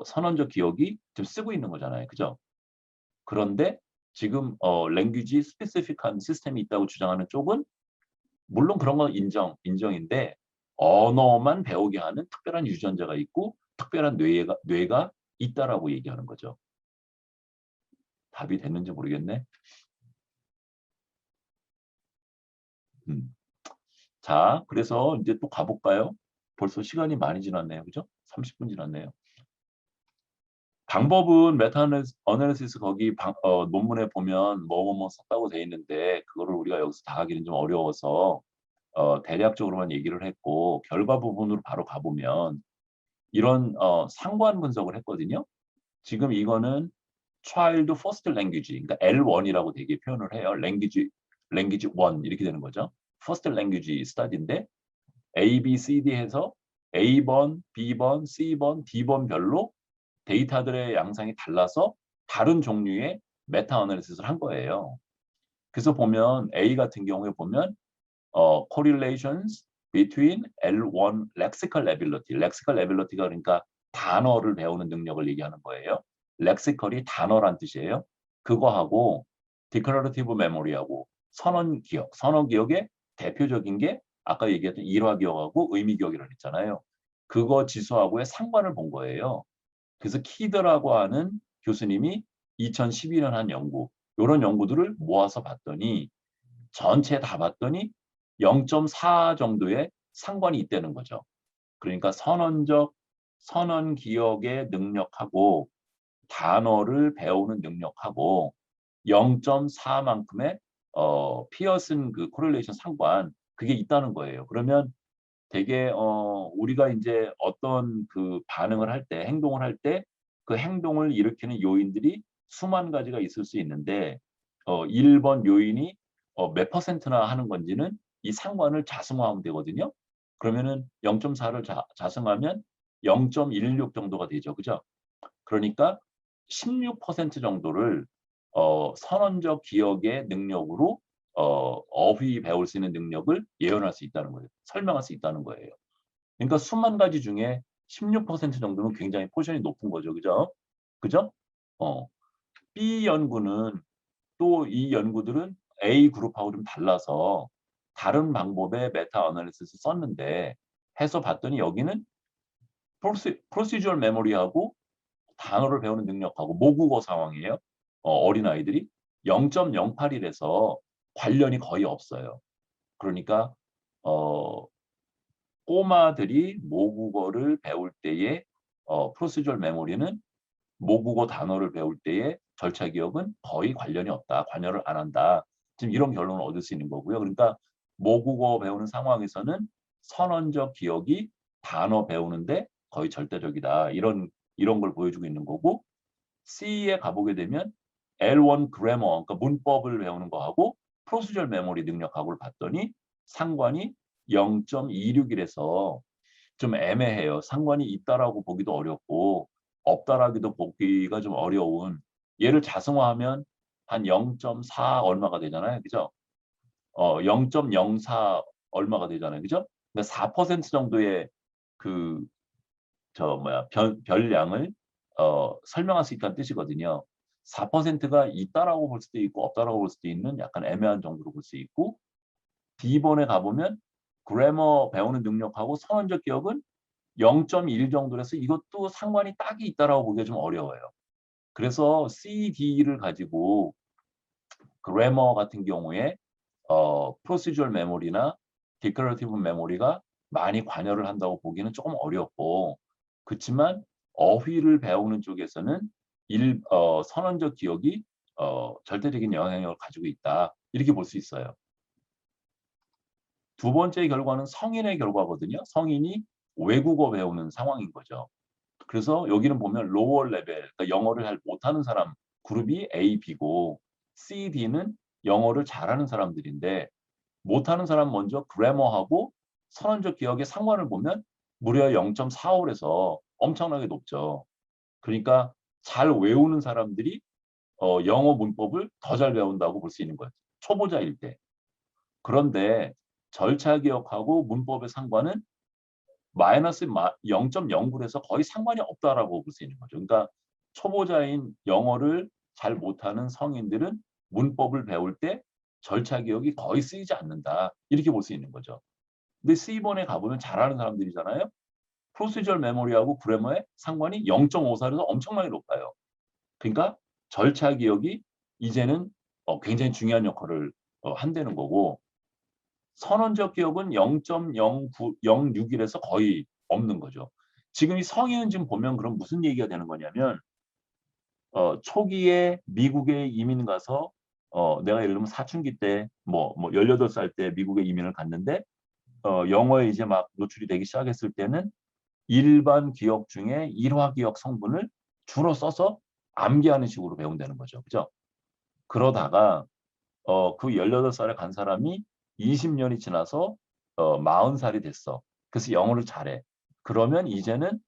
선언적 기억이 지금 쓰고 있는 거잖아요. 그죠? 그런데 지금 랭귀지 스페시픽한 시스템이 있다고 주장하는 쪽은 물론 그런 건 인정인데 언어만 배우게 하는 특별한 유전자가 있고 특별한 뇌가 있다라고 얘기하는 거죠. 답이 됐는지 모르겠네. 자, 그래서 이제 또 가볼까요? 벌써 시간이 많이 지났네요. 그죠? 30분 지났네요. 방법은 메타 어널리시스 거기 논문에 보면 뭐뭐 썼다고 돼 있는데 그거를 우리가 여기서 다 하기는 좀 어려워서 대략적으로만 얘기를 했고 결과 부분으로 바로 가보면 이런 상관 분석을 했거든요. 지금 이거는 Child First Language, 그러니까 L1이라고 되게 표현을 해요. Language 1 이렇게 되는 거죠. First Language Study인데 A, B, C, D 해서 A번, B번, C번, D번별로 데이터들의 양상이 달라서 다른 종류의 메타 어널리시스를 한 거예요. 그래서 보면 A 같은 경우에 보면 correlations between L1 lexical ability. lexical ability가 그러니까 단어를 배우는 능력을 얘기하는 거예요. lexical이 단어란 뜻이에요. 그거하고 declarative memory하고 선언 기억. 선언 기억의 대표적인 게 아까 얘기했던 일화 기억하고 의미 기억이라고 했잖아요. 그거 지수하고의 상관을 본 거예요. 그래서 키드라고 하는 교수님이 2012년 한 연구, 이런 연구들을 모아서 봤더니 전체 다 봤더니 0.4 정도의 상관이 있다는 거죠. 그러니까 선언 기억의 능력하고 단어를 배우는 능력하고 0.4만큼의 피어슨 그 코릴레이션 상관 그게 있다는 거예요. 그러면 되게 우리가 이제 어떤 그 반응을 할 때, 행동을 할 때 그 행동을 일으키는 요인들이 수만 가지가 있을 수 있는데 1번 요인이 몇 퍼센트나 하는 건지는 이 상관을 자승화하면 되거든요. 그러면은 0.4를 자승하면 0.16 정도가 되죠. 그죠? 그러니까 16% 정도를 선언적 기억의 능력으로 어휘 배울 수 있는 능력을 예언할 수 있다는 거예요. 설명할 수 있다는 거예요. 그러니까 수만 가지 중에 16% 정도는 굉장히 포션이 높은 거죠. 그죠? 그죠? B 연구는 또 이 연구들은 A 그룹하고 좀 달라서 다른 방법의 메타 어널리시스 썼는데 해서 봤더니 여기는 프로시저럴 메모리하고 단어를 배우는 능력하고 모국어 상황이에요. 어린아이들이 0.08이라서 관련이 거의 없어요. 그러니까 꼬마들이 모국어를 배울 때의 프로시저럴 메모리는 모국어 단어를 배울 때의 절차 기억은 거의 관련이 없다. 관여를 안 한다. 지금 이런 결론을 얻을 수 있는 거고요. 그러니까 모국어 배우는 상황에서는 선언적 기억이 단어 배우는데 거의 절대적이다. 이런 걸 보여주고 있는 거고 C에 가보게 되면 L1 그래머, 그러니까 문법을 배우는 거하고 프로시저럴 메모리 능력하고를 봤더니 상관이 0.26이라서 좀 애매해요. 상관이 있다라고 보기도 어렵고 없다라기도 보기가 좀 어려운 얘를 자승화하면 한 0.4 얼마가 되잖아요. 그죠? 0.04 얼마가 되잖아요. 그죠? 그러니까 4% 정도의 그 별량을 설명할 수 있다는 뜻이거든요. 4%가 있다라고 볼 수도 있고 없다라고 볼 수도 있는 약간 애매한 정도로 볼 수 있고 D번에 가보면 그래머 배우는 능력하고 선언적 기억은 0.1 정도라서 이것도 상관이 딱이 있다라고 보기가 좀 어려워요. 그래서 C, D를 가지고 그래머 같은 경우에 procedural memory나 declarative memory가 많이 관여를 한다고 보기는 조금 어렵고 그렇지만 어휘를 배우는 쪽에서는 선언적 기억이 절대적인 영향력을 가지고 있다. 이렇게 볼 수 있어요. 두 번째 결과는 성인의 결과거든요. 성인이 외국어 배우는 상황인 거죠. 그래서 여기는 보면 로워 레벨, 그러니까 영어를 잘 못하는 사람 그룹이 A, B고 C, D는 영어를 잘하는 사람들인데 못하는 사람 먼저 그래머하고 선언적 기억의 상관을 보면 무려 0.45에서 엄청나게 높죠. 그러니까 잘 외우는 사람들이 영어 문법을 더 잘 배운다고 볼 수 있는 거예요. 초보자일 때. 그런데 절차 기억하고 문법의 상관은 마이너스 0.09에서 거의 상관이 없다라고 볼 수 있는 거죠. 그러니까 초보자인 영어를 잘 못하는 성인들은 문법을 배울 때 절차 기억이 거의 쓰이지 않는다. 이렇게 볼 수 있는 거죠. 근데 C번에 가보면 잘하는 사람들이잖아요. 프로시저럴 메모리하고 그래머의 상관이 0.54에서 엄청나게 높아요. 그러니까 절차 기억이 이제는 굉장히 중요한 역할을 한다는 거고, 선언적 기억은 0.0906에서 거의 없는 거죠. 지금 이 성인은 지금 보면 그럼 무슨 얘기가 되는 거냐면 초기에 미국에 이민 가서 내가 예를 들면 사춘기 때 뭐 18살 때 미국에 이민을 갔는데 영어에 이제 막 노출이 되기 시작했을 때는 일반 기억 중에 일화 기억 성분을 주로 써서 암기하는 식으로 배운다는 거죠. 그죠? 그러다가 그 18살에 간 사람이 20년이 지나서 40살이 됐어. 그래서 영어를 잘해. 그러면 이제는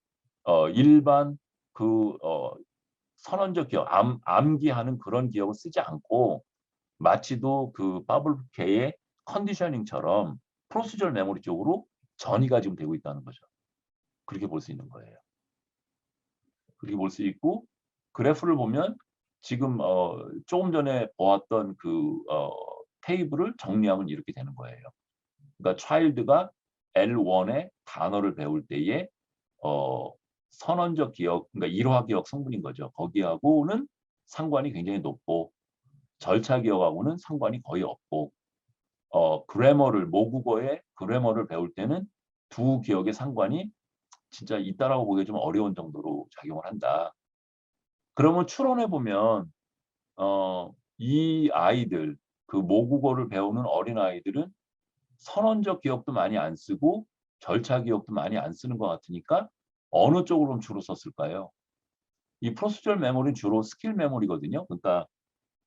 일반 그 선언적 기억, 암기하는 그런 기억을 쓰지 않고 마치도 그 파블케의 컨디셔닝처럼 프로시저럴 메모리 쪽으로 전이가 지금 되고 있다는 거죠. 그렇게 볼 수 있는 거예요. 그렇게 볼 수 있고, 그래프를 보면 지금 조금 전에 보았던 그 테이블을 정리하면 이렇게 되는 거예요. 그러니까 차일드가 L1의 단어를 배울 때에 선언적 기억, 그러니까 일화 기억 성분인 거죠. 거기하고는 상관이 굉장히 높고, 절차 기억하고는 상관이 거의 없고, 그래머를, 모국어의 그래머를 배울 때는 두 기억의 상관이 진짜 있다라고 보기 좀 어려운 정도로 작용을 한다. 그러면 추론해 보면 이 아이들, 그 모국어를 배우는 어린 아이들은 선언적 기억도 많이 안 쓰고 절차 기억도 많이 안 쓰는 것 같으니까 어느 쪽으로 주로 썼을까요? 이 프로시저럴 메모리는 주로 스킬 메모리거든요. 그러니까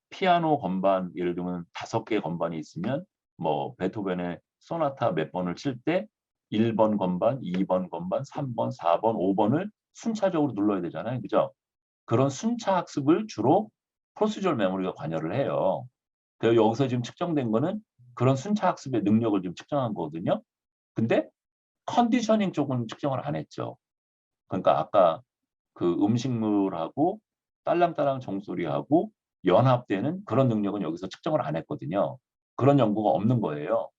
피아노 건반, 예를 들면 5개 건반이 있으면 뭐 베토벤의 소나타 몇 번을 칠 때 1번 건반, 2번 건반, 3번, 4번, 5번을 순차적으로 눌러야 되잖아요. 그죠? 그런 순차 학습을 주로 프로시저럴 메모리가 관여를 해요. 그래서 여기서 지금 측정된 거는 그런 순차 학습의 능력을 지금 측정한 거거든요. 근데 컨디셔닝 쪽은 측정을 안 했죠. 그러니까 아까 그 음식물하고 딸랑딸랑 종소리하고 연합되는 그런 능력은 여기서 측정을 안 했거든요. 그런 연구가 없는 거예요.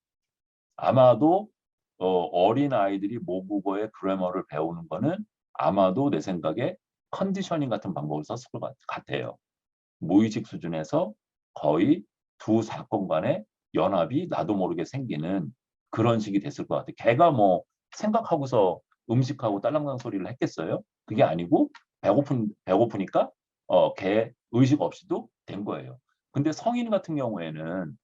아마도 어린 아이들이 모국어의 그래머를 배우는 거는 아마도 내 생각에 컨디셔닝 같은 방법을 썼을 것 같아요. 무의식 수준에서 거의 두 사건 간의 연합이 나도 모르게 생기는 그런 식이 됐을 것 같아요. 걔가 뭐 생각하고서 음식하고 딸랑딸랑 소리를 했겠어요? 그게 아니고 배고프니까 걔 의식 없이도 된 거예요. 근데 성인 같은 경우에는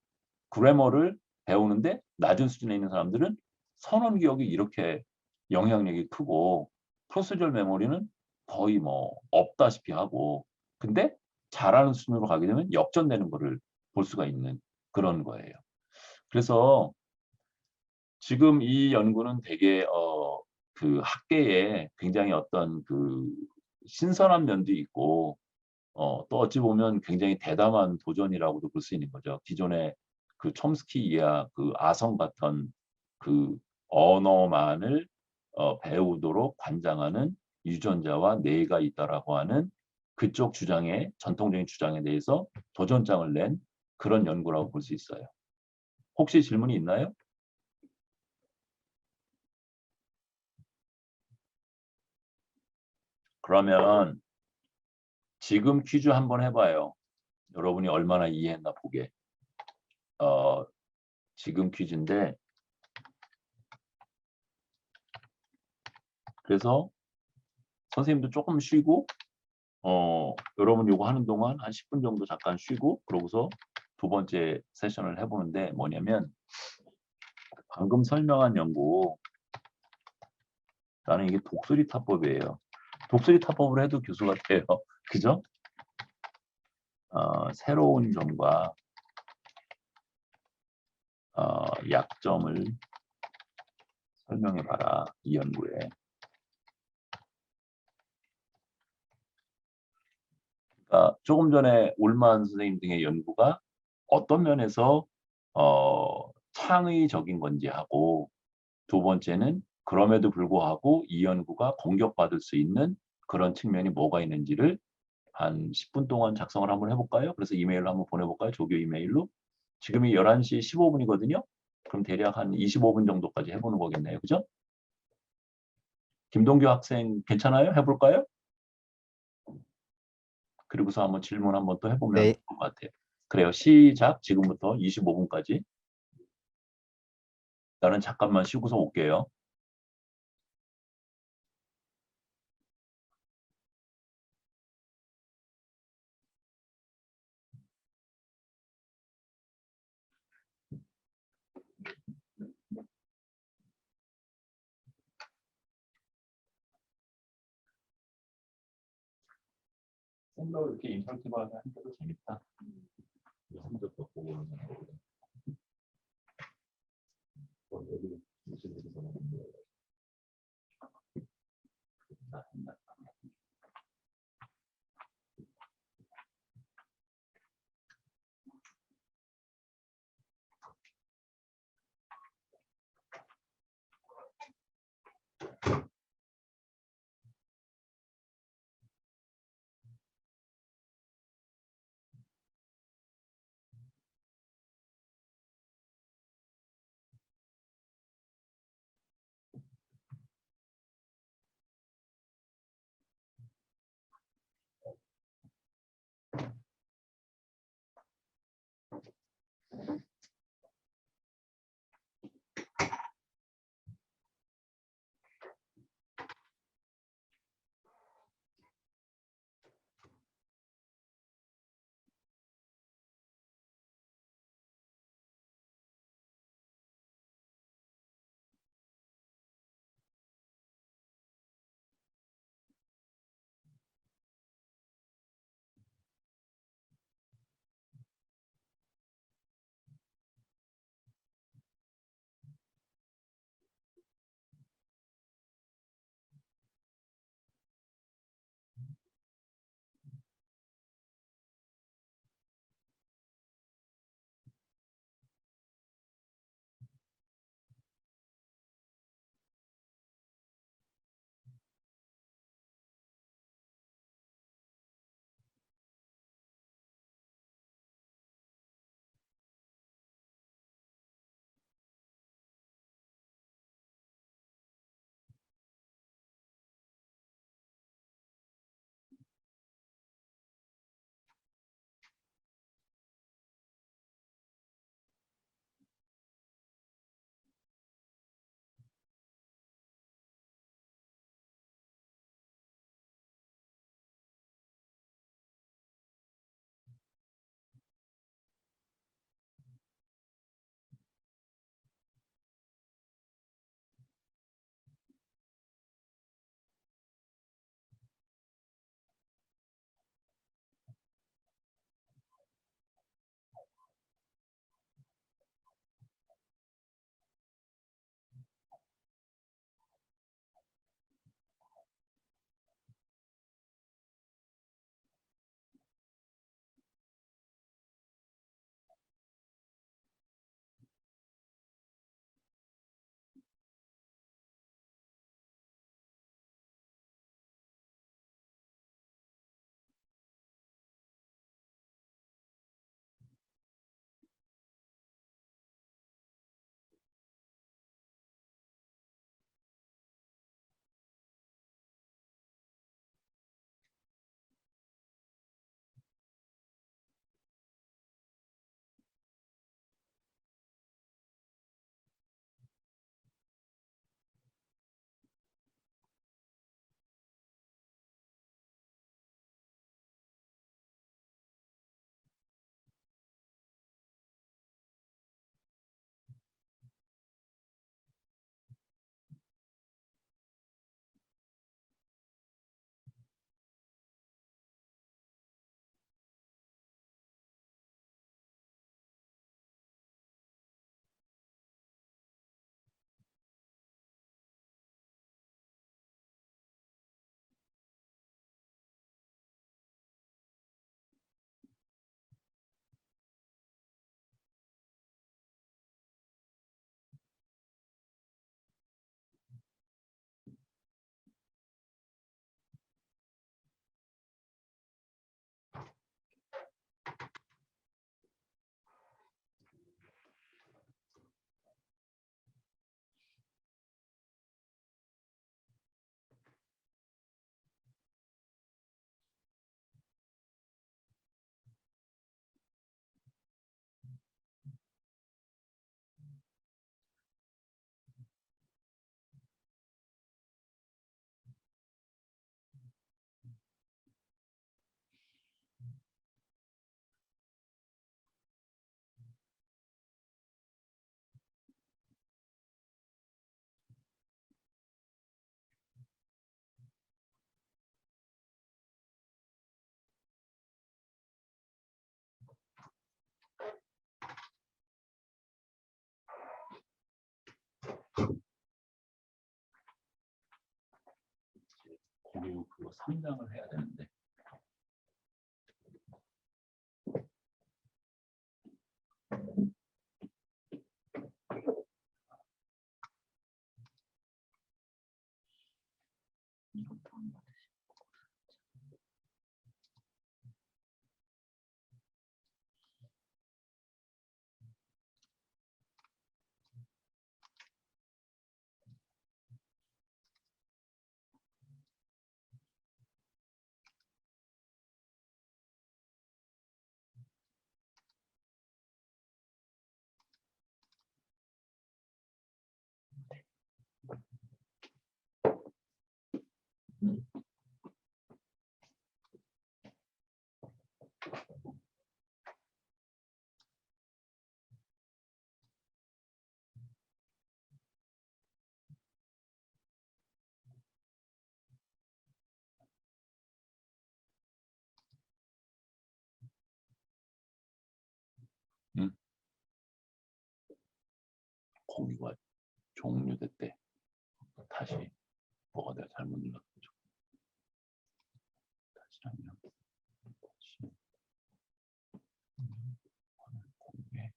그래머를 배우는데 낮은 수준에 있는 사람들은 선언 기억이 이렇게 영향력이 크고 프로시저럴 메모리는 거의 뭐 없다시피 하고, 근데 잘하는 수준으로 가게 되면 역전되는 거를 볼 수가 있는 그런 거예요. 그래서 지금 이 연구는 되게 그 학계에 굉장히 어떤 그 신선한 면도 있고 또 어찌 보면 굉장히 대담한 도전이라고도 볼 수 있는 거죠. 기존의 그 촘스키 이야 그 아성 같은 그 언어만을 배우도록 관장하는 유전자와 뇌가 있다라고 하는 그쪽 주장에, 전통적인 주장에 대해서 도전장을 낸 그런 연구라고 볼 수 있어요. 혹시 질문이 있나요? 그러면 지금 퀴즈 한번 해봐요. 여러분이 얼마나 이해했나 보게. 지금 퀴즈인데, 그래서 선생님도 조금 쉬고 여러분 요거 하는 동안 한 10분 정도 잠깐 쉬고 그러고서 두 번째 세션을 해보는데, 뭐냐면 방금 설명한 연구, 나는 이게 독수리 타법이에요. 독수리 타법을 해도 교수 같아요. 그죠? 새로운 점과 약점을 설명해봐라, 이 연구에. 그러니까 조금 전에 울만 선생님 등의 연구가 어떤 면에서 창의적인 건지 하고, 두 번째는 그럼에도 불구하고 이 연구가 공격받을 수 있는 그런 측면이 뭐가 있는지를 한 10분 동안 작성을 한번 해볼까요? 그래서 이메일로 한번 보내볼까요? 조교 이메일로. 지금이 11시 15분이거든요. 그럼 대략 한 25분 정도까지 해보는 거겠네요. 그죠? 김동규 학생 괜찮아요? 해볼까요? 그리고서 한번 질문 한번 또 해보면 네. 좋을 것 같아요. 그래요. 시작. 지금부터 25분까지. 나는 잠깐만 쉬고서 올게요. 쌤도 이렇게 인터랙티브하게 하니까 재밌다. 성적도 보고 그러는 거거든. 여기 무슨 일이 있었나? 공유 그거 3장을 해야 되는데. 공유가 종료됐대. 다시 뭐가 내가 잘못 눌렀죠. 다시 하면 다시 공유해.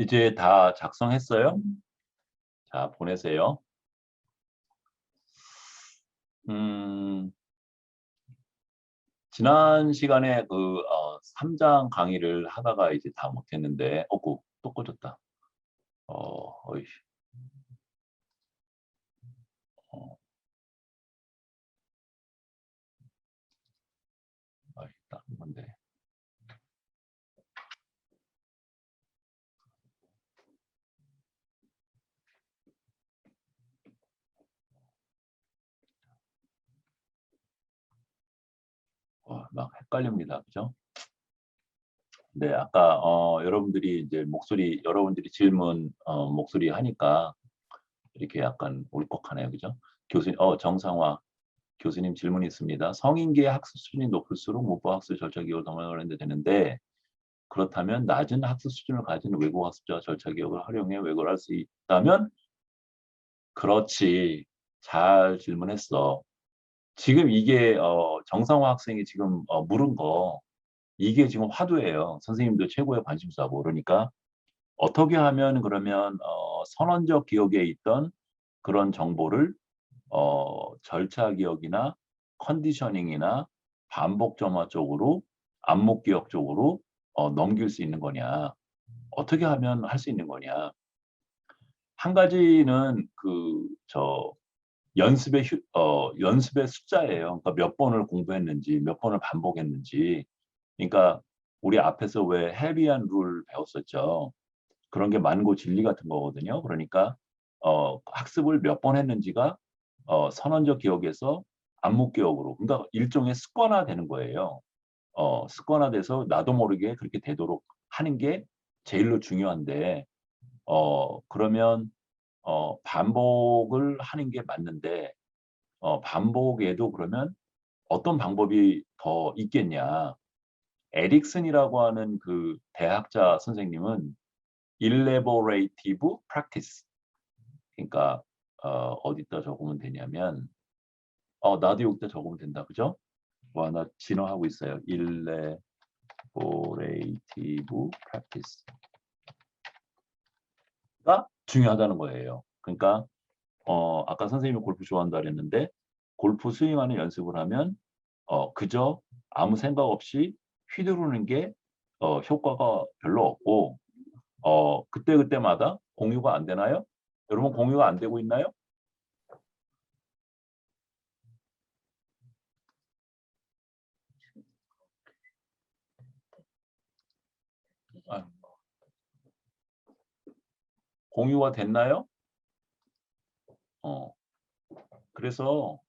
이제 다 작성했어요? 자, 보내세요. 지난 시간에 그 3장 강의를 하다가 이제 다 못했는데, 또 꺼졌다. 어이. 딱 건데. 막 헷갈립니다. 그죠? 네, 아까 여러분들이 이제 여러분들이 질문 목소리 하니까 이렇게 약간 울컥하네요. 그죠? 교수님, 정상화 교수님 질문이 있습니다. 성인기의 학습 수준이 높을수록 문법 학습 절차 기억을 더 많이 되는데 그렇다면 낮은 학습 수준을 가진 외국 학습자가 절차 기억을 활용해 왜곡을 할 수 있다면 그렇지. 잘 질문했어. 지금 이게 정상화 학생이 지금 물은 거 이게 지금 화두예요. 선생님도 최고의 관심사고 그러니까 어떻게 하면 그러면 선언적 기억에 있던 그런 정보를 절차 기억이나 컨디셔닝이나 반복 점화 쪽으로 암묵 기억 쪽으로 넘길 수 있는 거냐. 어떻게 하면 할 수 있는 거냐. 한 가지는 연습의 숫자예요. 그러니까 몇 번을 공부했는지, 몇 번을 반복했는지. 그러니까 우리 앞에서 왜 헤비한 룰 배웠었죠. 그런 게 만고 진리 같은 거거든요. 그러니까 학습을 몇 번 했는지가 선언적 기억에서 암묵 기억으로, 그러니까 일종의 습관화되는 거예요. 습관화돼서 나도 모르게 그렇게 되도록 하는 게 제일로 중요한데 그러면 반복을 하는 게 맞는데 반복에도 그러면 어떤 방법이 더 있겠냐. 에릭슨이라고 하는 그 대학자 선생님은 elaborative practice. 그러니까 어디다 적으면 되냐면 나도 여기다 적으면 된다. 그죠? 나 진화하고 있어요. elaborative practice가 중요하다는 거예요. 그러니까 아까 선생님이 골프 좋아한다 그랬는데 골프 스윙하는 연습을 하면 그저 아무 생각 없이 휘두르는 게 효과가 별로 없고 그때마다 공유가 안 되나요? 여러분 공유가 안 되고 있나요? 공유가 됐나요? 그래서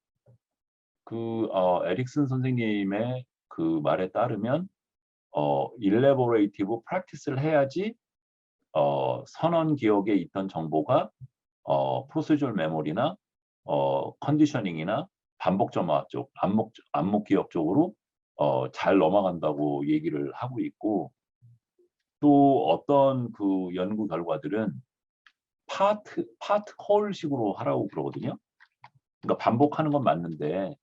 에릭슨 선생님의 그 말에 따르면 elaborative practice를 해야지 선언 기억에 있던 정보가 procedural memory나 컨디셔닝이나 반복 점화 쪽, 암묵 기억 쪽으로 잘 넘어간다고 얘기를 하고 있고 또 어떤 그 연구 결과들은 파트 콜식으로 하라고 그러거든요. 그러니까 반복하는 건 맞는데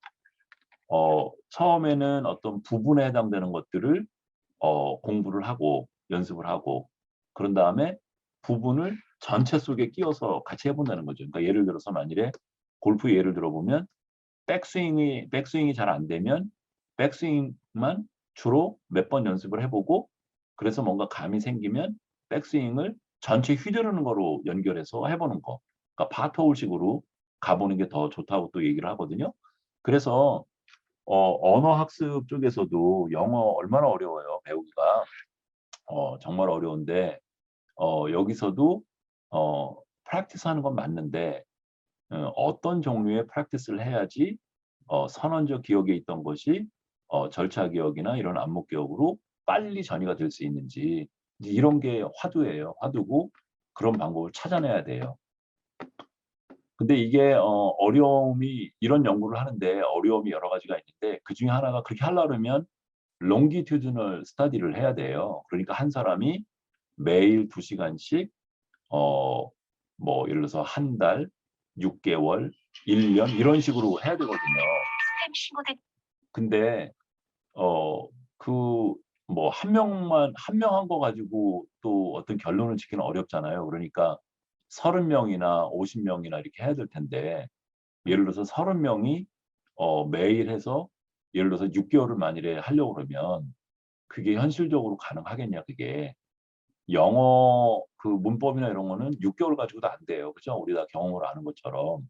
처음에는 어떤 부분에 해당되는 것들을 공부를 하고 연습을 하고 그런 다음에 부분을 전체 속에 끼워서 같이 해본다는 거죠. 그러니까 예를 들어서 만일에 골프 예를 들어보면 백스윙이 잘 안 되면 백스윙만 주로 몇 번 연습을 해보고 그래서 뭔가 감이 생기면 백스윙을 전체 휘두르는 거로 연결해서 해보는 거. 그러니까 파트홀식으로 가보는 게 더 좋다고 또 얘기를 하거든요. 그래서 언어 학습 쪽에서도 영어 얼마나 어려워요, 배우기가. 정말 어려운데 여기서도 프랙티스 하는 건 맞는데 어떤 종류의 프랙티스를 해야지 선언적 기억에 있던 것이 절차 기억이나 이런 암묵 기억으로 빨리 전이가 될 수 있는지 이런 게 화두예요. 화두고 그런 방법을 찾아내야 돼요. 근데 이게 어려움이 이런 연구를 하는데 어려움이 여러 가지가 있는데 그중에 하나가 그렇게 하려면 longitudinal study를 해야 돼요. 그러니까 한 사람이 매일 2시간씩 뭐 예를 들어서 한 달, 6개월, 1년 이런 식으로 해야 되거든요. 근데 뭐 한 명 한 거 가지고 또 어떤 결론을 짓기는 어렵잖아요. 그러니까 30명이나 50명이나 이렇게 해야 될 텐데 예를 들어서 30명이 매일 해서 예를 들어서 6개월을 만일에 하려고 그러면 그게 현실적으로 가능하겠냐 그게. 영어 그 문법이나 이런 거는 6개월 가지고도 안 돼요. 그죠? 우리 다 경험을 아는 것처럼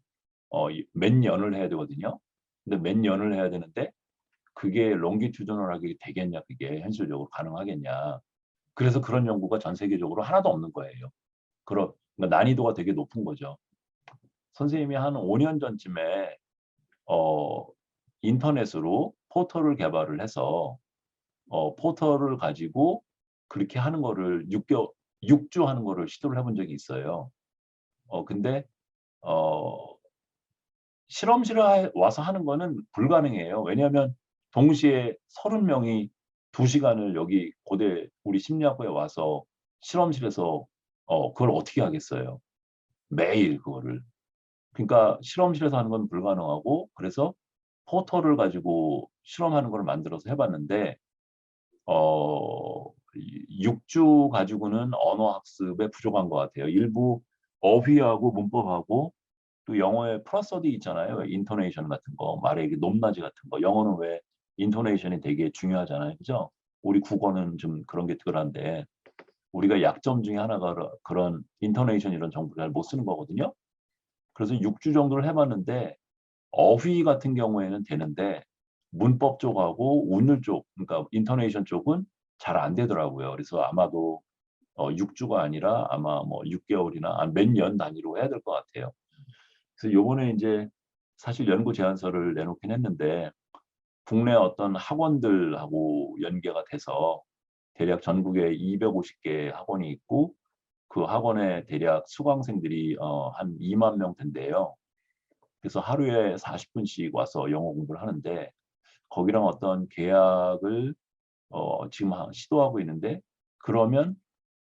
몇 년을 해야 되거든요. 근데 몇 년을 해야 되는데 그게 롱기튜드널하게 되겠냐? 그게 현실적으로 가능하겠냐? 그래서 그런 연구가 전 세계적으로 하나도 없는 거예요. 그러니까 난이도가 되게 높은 거죠. 선생님이 한 5년 전쯤에 인터넷으로 포털을 개발을 해서 포털을 가지고 그렇게 하는 거를 6주 하는 거를 시도를 해본 적이 있어요. 근데 실험실에 와서 하는 거는 불가능해요. 왜냐하면 동시에 30명이 2시간을 여기 고대 우리 심리학부에 와서 실험실에서 그걸 어떻게 하겠어요. 매일 그거를. 그러니까 실험실에서 하는 건 불가능하고 그래서 포털을 가지고 실험하는 걸 만들어서 해봤는데 6주 가지고는 언어 학습에 부족한 것 같아요. 일부 어휘하고 문법하고 또 영어에 플러스어디 있잖아요. 인토네이션 같은 거, 말의 높낮이 같은 거. 영어는 왜 인토네이션이 되게 중요하잖아요. 그죠? 우리 국어는 좀 그런 게 덜한데 우리가 약점 중에 하나가 그런 인토네이션 이런 정보를 잘 못 쓰는 거거든요. 그래서 6주 정도를 해봤는데 어휘 같은 경우에는 되는데 문법 쪽하고 운율 쪽, 그러니까 인토네이션 쪽은 잘 안 되더라고요. 그래서 아마도 6주가 아니라 아마 뭐 6개월이나 몇 년 단위로 해야 될 것 같아요. 그래서 요번에 이제 사실 연구 제안서를 내놓긴 했는데 국내 어떤 학원들하고 연계가 돼서 대략 전국에 250개 학원이 있고 그 학원에 대략 수강생들이 한 2만 명 된대요. 그래서 하루에 40분씩 와서 영어 공부를 하는데 거기랑 어떤 계약을 지금 시도하고 있는데 그러면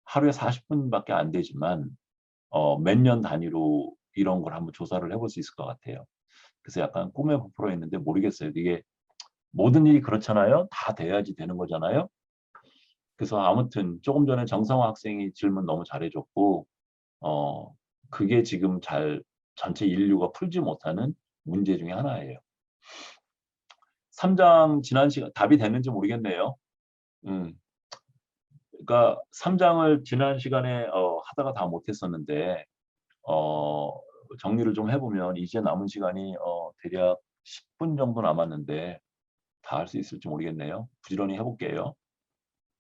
하루에 40분밖에 안 되지만 몇 년 단위로 이런 걸 한번 조사를 해볼 수 있을 것 같아요. 그래서 약간 꿈에 부풀어 있는데 모르겠어요. 이게 모든 일이 그렇잖아요. 다 돼야지 되는 거잖아요. 그래서 아무튼 조금 전에 정상화 학생이 질문 너무 잘해줬고 그게 지금 잘 전체 인류가 풀지 못하는 문제 중에 하나예요. 3장 지난 시간 답이 됐는지 모르겠네요. 그러니까 3장을 지난 시간에 하다가 다 못했었는데 정리를 좀 해보면 이제 남은 시간이 대략 10분 정도 남았는데 다 할 수 있을지 모르겠네요. 부지런히 해볼게요.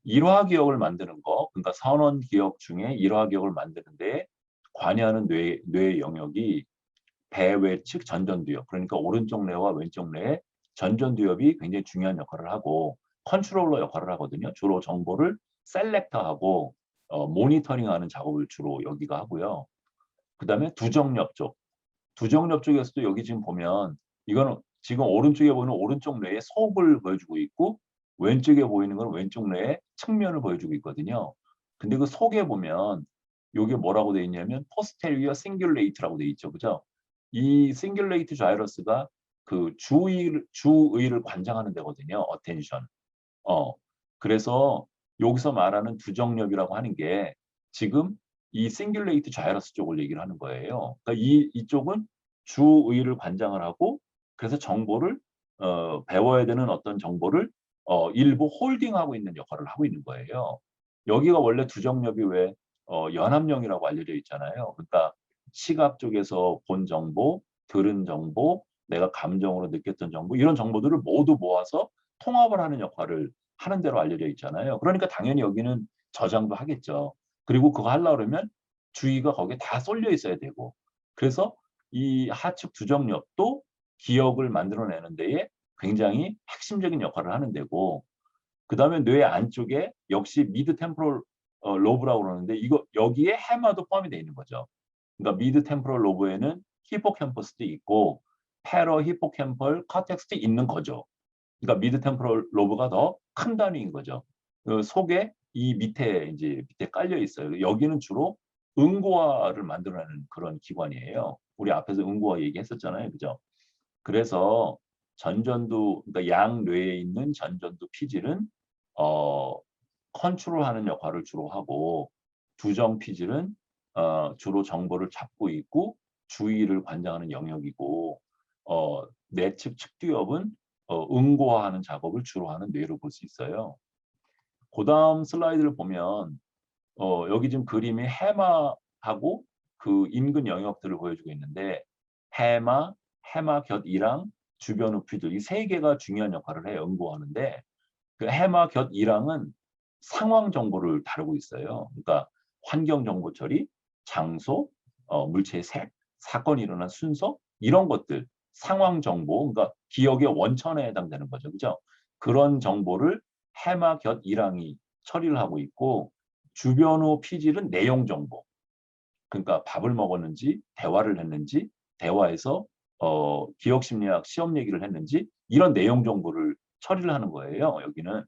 일화 기억을 만드는 거, 그러니까 선원 기억 중에 일화 기억을 만드는데 관여하는 뇌의 영역이 배외측 전전두엽, 그러니까 오른쪽 뇌와 왼쪽 뇌의 전전두엽이 굉장히 중요한 역할을 하고 컨트롤러 역할을 하거든요. 주로 정보를 셀렉터하고 모니터링하는 작업을 주로 여기가 하고요. 그 다음에 두정엽 쪽. 두정엽 쪽에서도 여기 지금 보면 이거는 지금 오른쪽에 보이는 오른쪽 뇌의 속을 보여주고 있고 왼쪽에 보이는 건 왼쪽 뇌의 측면을 보여주고 있거든요. 근데 그 속에 보면 이게 뭐라고 되어 있냐면 posterior cingulate라고 되어 있죠. 그죠? 이 cingulate gyrus가 그 주의를 관장하는 데거든요. attention. 그래서 여기서 말하는 두정엽이라고 하는 게 지금 이 싱귤레이트 자이러스 쪽을 얘기를 하는 거예요. 그러니까 이쪽은 주의를 관장을 하고 그래서 정보를 배워야 되는 어떤 정보를 일부 홀딩하고 있는 역할을 하고 있는 거예요. 여기가 원래 두정엽이 왜 연합령이라고 알려져 있잖아요. 그러니까 시각 쪽에서 본 정보, 들은 정보, 내가 감정으로 느꼈던 정보 이런 정보들을 모두 모아서 통합을 하는 역할을 하는 대로 알려져 있잖아요. 그러니까 당연히 여기는 저장도 하겠죠. 그리고 그거 하려고 그러면 주의가 거기에 다 쏠려 있어야 되고 그래서 이 하측 두정엽도 기억을 만들어내는 데에 굉장히 핵심적인 역할을 하는 데고 그 다음에 뇌 안쪽에 역시 미드 템포럴 로브라고 그러는데 이거 여기에 해마도 포함이 되어 있는 거죠. 그러니까 미드 템포럴 로브에는 히포캠퍼스도 있고 패러 히포캠펄 커텍스도 있는 거죠. 그러니까 미드 템포럴 로브가 더 큰 단위인 거죠. 그 속에 이 밑에 밑에 깔려 있어요. 여기는 주로 응고화를 만들어내는 그런 기관이에요. 우리 앞에서 응고화 얘기했었잖아요, 그죠? 그래서 전전두, 그러니까 양뇌에 있는 전전두 피질은 컨트롤하는 역할을 주로 하고 두정 피질은 주로 정보를 잡고 있고 주의를 관장하는 영역이고 내측 측두엽은 응고화하는 작업을 주로 하는 뇌로 볼 수 있어요. 그 다음 슬라이드를 보면 여기 지금 그림이 해마하고 그 인근 영역들을 보여주고 있는데 해마, 해마 곁이랑 주변 우피들 이 세 개가 중요한 역할을 해요. 응고하는데 그 해마 곁이랑은 상황 정보를 다루고 있어요. 그러니까 환경 정보 처리, 장소, 물체의 색, 사건이 일어난 순서 이런 것들 상황 정보, 그러니까 기억의 원천에 해당되는 거죠. 그죠? 그런 정보를 해마 곁이랑이 처리를 하고 있고 주변우 피질은 내용 정보. 그러니까 밥을 먹었는지 대화를 했는지 대화에서 기억 심리학 시험 얘기를 했는지 이런 내용 정보를 처리를 하는 거예요. 여기는.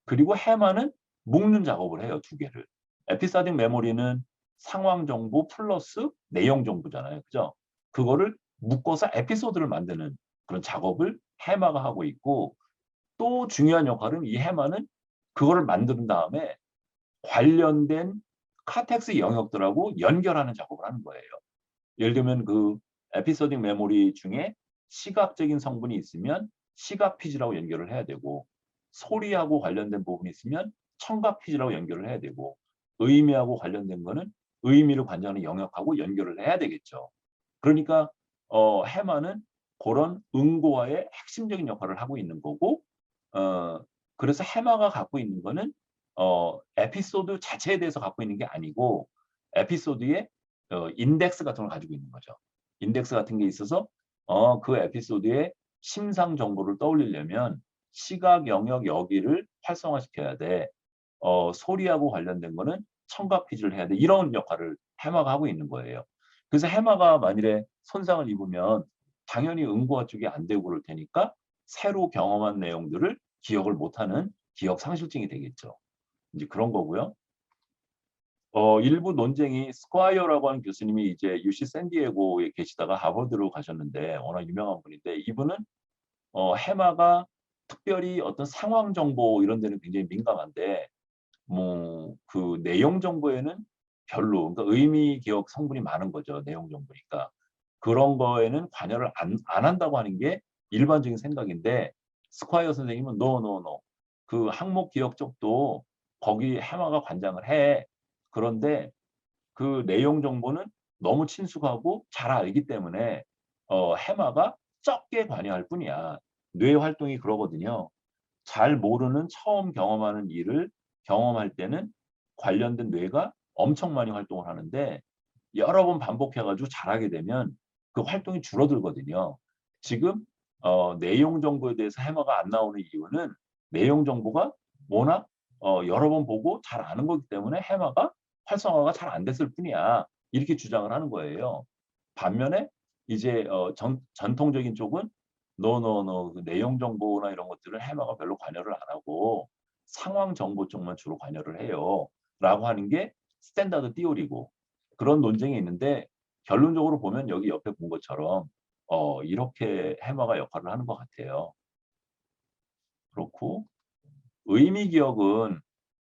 그리고 해마는 묶는 작업을 해요. 두 개를. 에피소딕 메모리는 상황 정보 플러스 내용 정보잖아요. 그죠? 그거를 묶어서 에피소드를 만드는 그런 작업을 해마가 하고 있고 또 중요한 역할은 이 해마는 그거를 만든 다음에 관련된 카텍스 영역들하고 연결하는 작업을 하는 거예요. 예를 들면 그 에피소딕 메모리 중에 시각적인 성분이 있으면 시각 피지라고 연결을 해야 되고 소리하고 관련된 부분이 있으면 청각 피지라고 연결을 해야 되고 의미하고 관련된 거는 의미를 관장하는 영역하고 연결을 해야 되겠죠. 그러니까 해마는 그런 응고와의 핵심적인 역할을 하고 있는 거고 그래서 해마가 갖고 있는 거는 에피소드 자체에 대해서 갖고 있는 게 아니고 에피소드의 인덱스 같은 걸 가지고 있는 거죠. 인덱스 같은 게 있어서 그 에피소드의 심상 정보를 떠올리려면 시각 영역 여기를 활성화시켜야 돼. 소리하고 관련된 거는 청각 피지를 해야 돼. 이런 역할을 해마가 하고 있는 거예요. 그래서 해마가 만일에 손상을 입으면 당연히 응고화 쪽이 안 되고 그럴 테니까 새로 경험한 내용들을 기억을 못하는 기억 상실증이 되겠죠. 이제 그런 거고요. 일부 논쟁이 스콰이어라고 하는 교수님이 이제 UC 샌디에고에 계시다가 하버드로 가셨는데 워낙 유명한 분인데 이분은 해마가 특별히 어떤 상황 정보 이런 데는 굉장히 민감한데 뭐 그 내용 정보에는 별로 그러니까 의미 기억 성분이 많은 거죠. 내용 정보니까. 그런 거에는 관여를 안 한다고 하는 게 일반적인 생각인데 스콰이어 선생님은 no. 그 항목 기억 쪽도 거기 해마가 관장을 해. 그런데 그 내용 정보는 너무 친숙하고 잘 알기 때문에 해마가 적게 관여할 뿐이야. 뇌 활동이 그러거든요. 잘 모르는 처음 경험하는 일을 경험할 때는 관련된 뇌가 엄청 많이 활동을 하는데 여러 번 반복해가지고 잘하게 되면 그 활동이 줄어들거든요. 지금 내용 정보에 대해서 해마가 안 나오는 이유는 내용 정보가 워낙 여러 번 보고 잘 아는 거기 때문에 해마가 활성화가 잘 안 됐을 뿐이야. 이렇게 주장을 하는 거예요. 반면에 이제 전통적인 쪽은 그 내용 정보나 이런 것들을 해마가 별로 관여를 안 하고 상황 정보 쪽만 주로 관여를 해요. 라고 하는 게 스탠다드 띠오리고 그런 논쟁이 있는데 결론적으로 보면 여기 옆에 본 것처럼 이렇게 해마가 역할을 하는 것 같아요. 그렇고 의미 기억은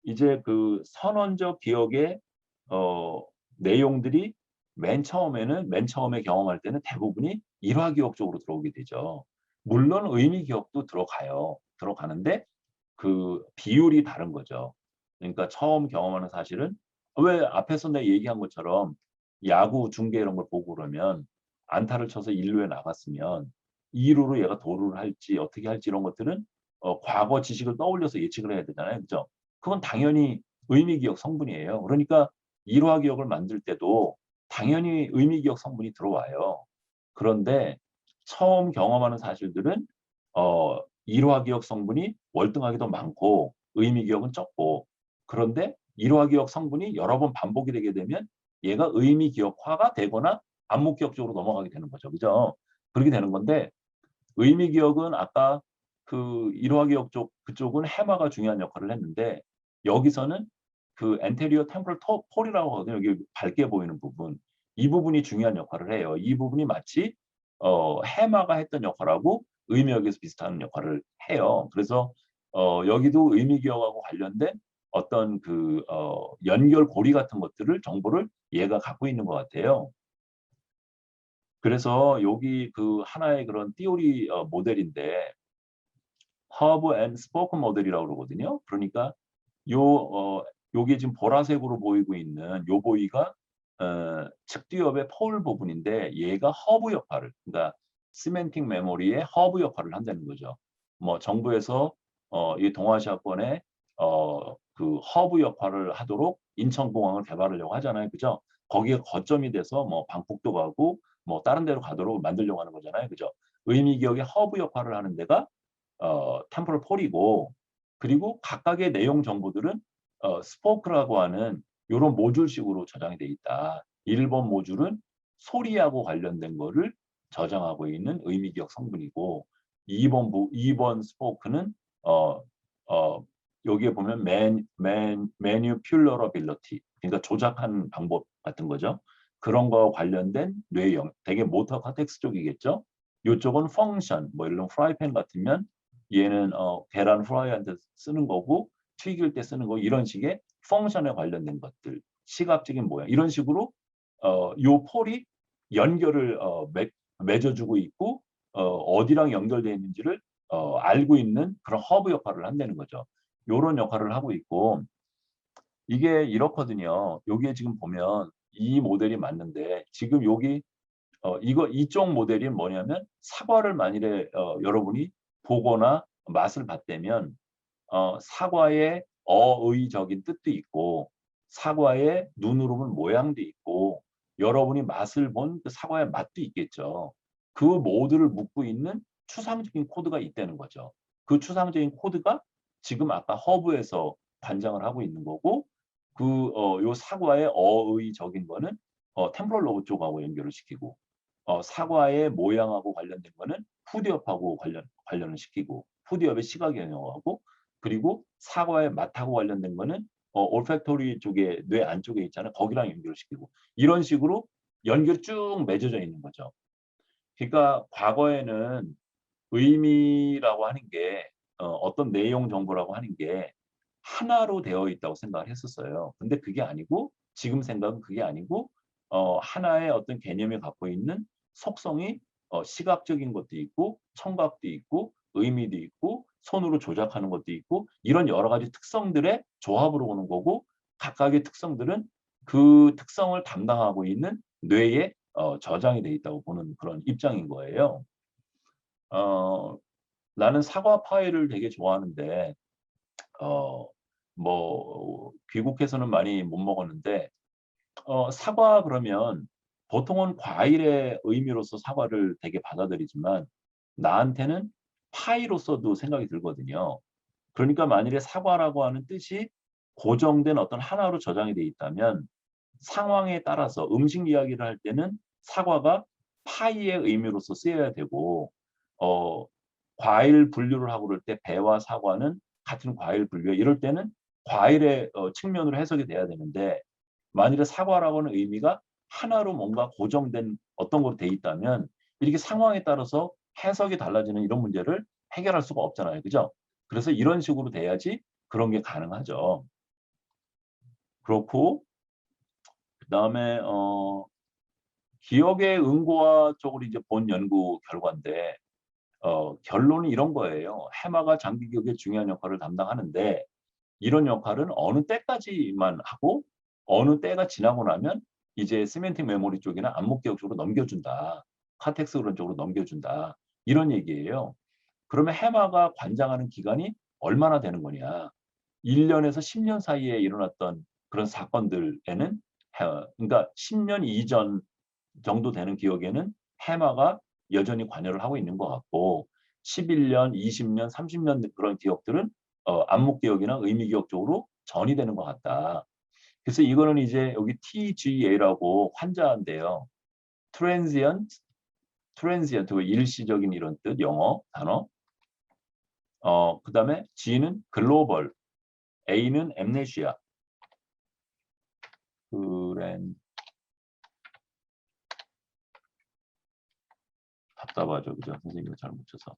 이제 그 선언적 기억의 내용들이 맨 처음에 경험할 때는 대부분이 일화 기억 쪽으로 들어오게 되죠. 물론 의미 기억도 들어가는데 그 비율이 다른 거죠. 그러니까 처음 경험하는 사실은 왜 앞에서 내가 얘기한 것처럼 야구 중계 이런 걸 보고 그러면 안타를 쳐서 1루에 나갔으면 2루로 얘가 도루를 할지 어떻게 할지 이런 것들은 과거 지식을 떠올려서 예측을 해야 되잖아요. 그죠? 그건 당연히 의미 기억 성분이에요. 그러니까 일화 기억을 만들 때도 당연히 의미 기억 성분이 들어와요. 그런데 처음 경험하는 사실들은 일화 기억 성분이 월등하게 더 많고 의미 기억은 적고 그런데 일화 기억 성분이 여러 번 반복이 되게 되면 얘가 의미 기억화가 되거나 암묵 기억 쪽으로 넘어가게 되는 거죠. 그죠? 그렇게 되는 건데 의미 기억은 아까 그 일화 기억 쪽 그쪽은 해마가 중요한 역할을 했는데 여기서는 그 엔테리어 템포럴 폴이라고 하거든요. 여기 밝게 보이는 부분. 이 부분이 중요한 역할을 해요. 이 부분이 마치 해마가 했던 역할하고 의미역에서 비슷한 역할을 해요. 그래서 여기도 의미 기억하고 관련된 어떤 그 연결 고리 같은 것들을 정보를 얘가 갖고 있는 것 같아요. 그래서 여기 그 하나의 그런 띠오리 모델인데 허브 앤 스포크 모델이라고 그러거든요. 그러니까 요 요게 지금 보라색으로 보이고 있는 요 부위가 측뒤엽의 폴 부분인데 얘가 허브 역할을, 그러니까 시멘틱 메모리의 허브 역할을 한다는 거죠. 뭐 정부에서 이 동아시아권에 그 허브 역할을 하도록 인천공항을 개발하려고 하잖아요, 그죠? 거기에 거점이 돼서 뭐 방콕도 가고 뭐 다른 데로 가도록 만들려고 하는 거잖아요, 그죠? 의미기억의 허브 역할을 하는 데가 템포럴 폴이고, 그리고 각각의 내용 정보들은 스포크라고 하는 이런 모듈식으로 저장이 돼 있다. 1번 모듈은 소리하고 관련된 거를 저장하고 있는 의미기억 성분이고, 2번 스포크는 여기에 보면 매니퓰러러빌리티, 그러니까 조작하는 방법 같은 거죠. 그런 거 관련된 뇌형, 되게 모터 카텍스 쪽이겠죠. 이쪽은 펑션, 뭐 이런 프라이팬 같으면 얘는 계란 프라이한테 쓰는 거고, 튀길 때 쓰는 거, 이런 식의 펑션에 관련된 것들, 시각적인 모양, 이런 식으로 요 폴이 연결을 맺어주고 있고, 어디랑 연결되어 있는지를 알고 있는 그런 허브 역할을 한다는 거죠. 요런 역할을 하고 있고, 이게 이렇거든요. 여기에 지금 보면 이 모델이 맞는데, 지금 여기 이쪽 모델이 뭐냐면, 사과를 만일에 여러분이 보거나 맛을 봤다면 사과의 어의적인 뜻도 있고, 사과의 눈으로 본 모양도 있고, 여러분이 맛을 본 그 사과의 맛도 있겠죠. 그 모두를 묶고 있는 추상적인 코드가 있다는 거죠. 그 추상적인 코드가 지금 아까 허브에서 관장을 하고 있는 거고, 요 사과의 어의적인 거는 템포럴 로브 쪽하고 연결을 시키고, 사과의 모양하고 관련된 거는 푸드엽하고 관련을 시키고, 푸드엽의 시각 영역하고, 그리고 사과의 맛하고 관련된 거는 올팩토리 쪽에, 뇌 안쪽에 있잖아요. 거기랑 연결시키고, 이런 식으로 연결이 쭉 맺어져 있는 거죠. 그러니까 과거에는 의미라고 하는 게 어떤 내용 정보라고 하는 게 하나로 되어 있다고 생각을 했었어요. 근데 그게 아니고, 지금 생각은 그게 아니고, 하나의 어떤 개념이 갖고 있는 속성이 시각적인 것도 있고, 청각도 있고, 의미도 있고, 손으로 조작하는 것도 있고, 이런 여러 가지 특성들의 조합으로 오는 거고, 각각의 특성들은 그 특성을 담당하고 있는 뇌에 저장이 돼 있다고 보는 그런 입장인 거예요. 나는 사과 파이를 되게 좋아하는데 뭐 귀국해서는 많이 못 먹었는데, 사과 그러면 보통은 과일의 의미로서 사과를 되게 받아들이지만, 나한테는 파이로서도 생각이 들거든요. 그러니까 만일에 사과라고 하는 뜻이 고정된 어떤 하나로 저장이 돼 있다면, 상황에 따라서 음식 이야기를 할 때는 사과가 파이의 의미로서 쓰여야 되고, 과일 분류를 하고 그럴 때 배와 사과는 같은 과일 분류에, 이럴 때는 과일의 측면으로 해석이 돼야 되는데, 만일에 사과라고 하는 의미가 하나로 뭔가 고정된 어떤 걸로 돼 있다면, 이렇게 상황에 따라서 해석이 달라지는 이런 문제를 해결할 수가 없잖아요, 그죠? 그래서 이런 식으로 돼야지 그런 게 가능하죠. 그렇고, 그다음에 기억의 응고화 쪽으로 이제 본 연구 결과인데, 결론은 이런 거예요. 해마가 장기 기억에 중요한 역할을 담당하는데, 이런 역할은 어느 때까지만 하고, 어느 때가 지나고 나면 이제 시멘틱 메모리 쪽이나 암묵 기억 쪽으로 넘겨준다. 카텍스 그런 쪽으로 넘겨준다. 이런 얘기예요. 그러면 해마가 관장하는 기간이 얼마나 되는 거냐? 1년에서 10년 사이에 일어났던 그런 사건들에는, 그러니까 10년 이전 정도 되는 기억에는 해마가 여전히 관여를 하고 있는 것 같고, 11년, 20년, 30년 그런 기억들은 암묵 기억이나 의미 기억 쪽으로 전이 되는 것 같다. 그래서 이거는 이제 여기 TGA라고 환자인데요. transient, 일시적인 이런 뜻, 영어 단어. 그다음에 G는 글로벌, A는 amnesia. 답답하죠, 그죠? 선생님이 잘못 쳐서.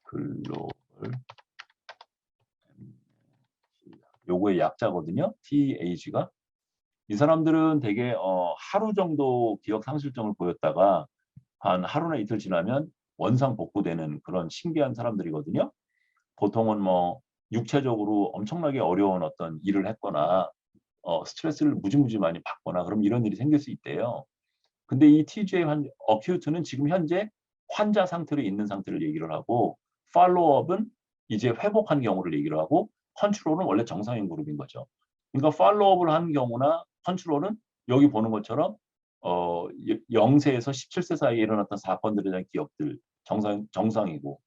글로벌, 요거의 약자거든요. TH가. 이 사람들은 되게 하루 정도 기억 상실증을 보였다가 한 하루나 이틀 지나면 원상 복구되는 그런 신기한 사람들이거든요. 보통은 뭐 육체적으로 엄청나게 어려운 어떤 일을 했거나 스트레스를 무지무지 많이 받거나 그럼 이런 일이 생길 수 있대요. 근데 이 TGA 어큐트는 지금 현재 환자 상태로 있는 상태를 얘기를 하고 팔로우업은 이제 회복한 경우를 얘기를 하고 컨트롤은 원래 정상인 그룹인 거죠. 그러니까 팔로우업을 한 경우나 컨트롤은 여기 보는 것처럼 0세에서 17세 사이에 일어났던 사건들에 대한 기억들 정상이고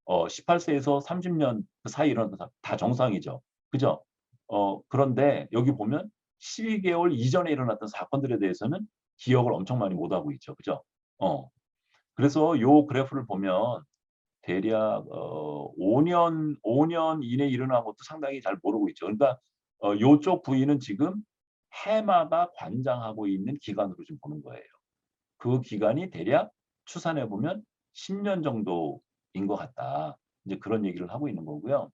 18세에서 30년 그 사이에 일어났던 다 정상이죠. 그죠? 그런데 여기 보면 12개월 이전에 일어났던 사건들에 대해서는 기억을 엄청 많이 못하고 있죠. 그죠? 그래서 요 그래프를 보면 대략 5년 이내에 일어난 것도 상당히 잘 모르고 있죠. 그러니까 요쪽 부위는 지금 해마가 관장하고 있는 기간으로 지금 보는 거예요. 그 기간이 대략 추산해 보면 10년 정도인 것 같다. 이제 그런 얘기를 하고 있는 거고요.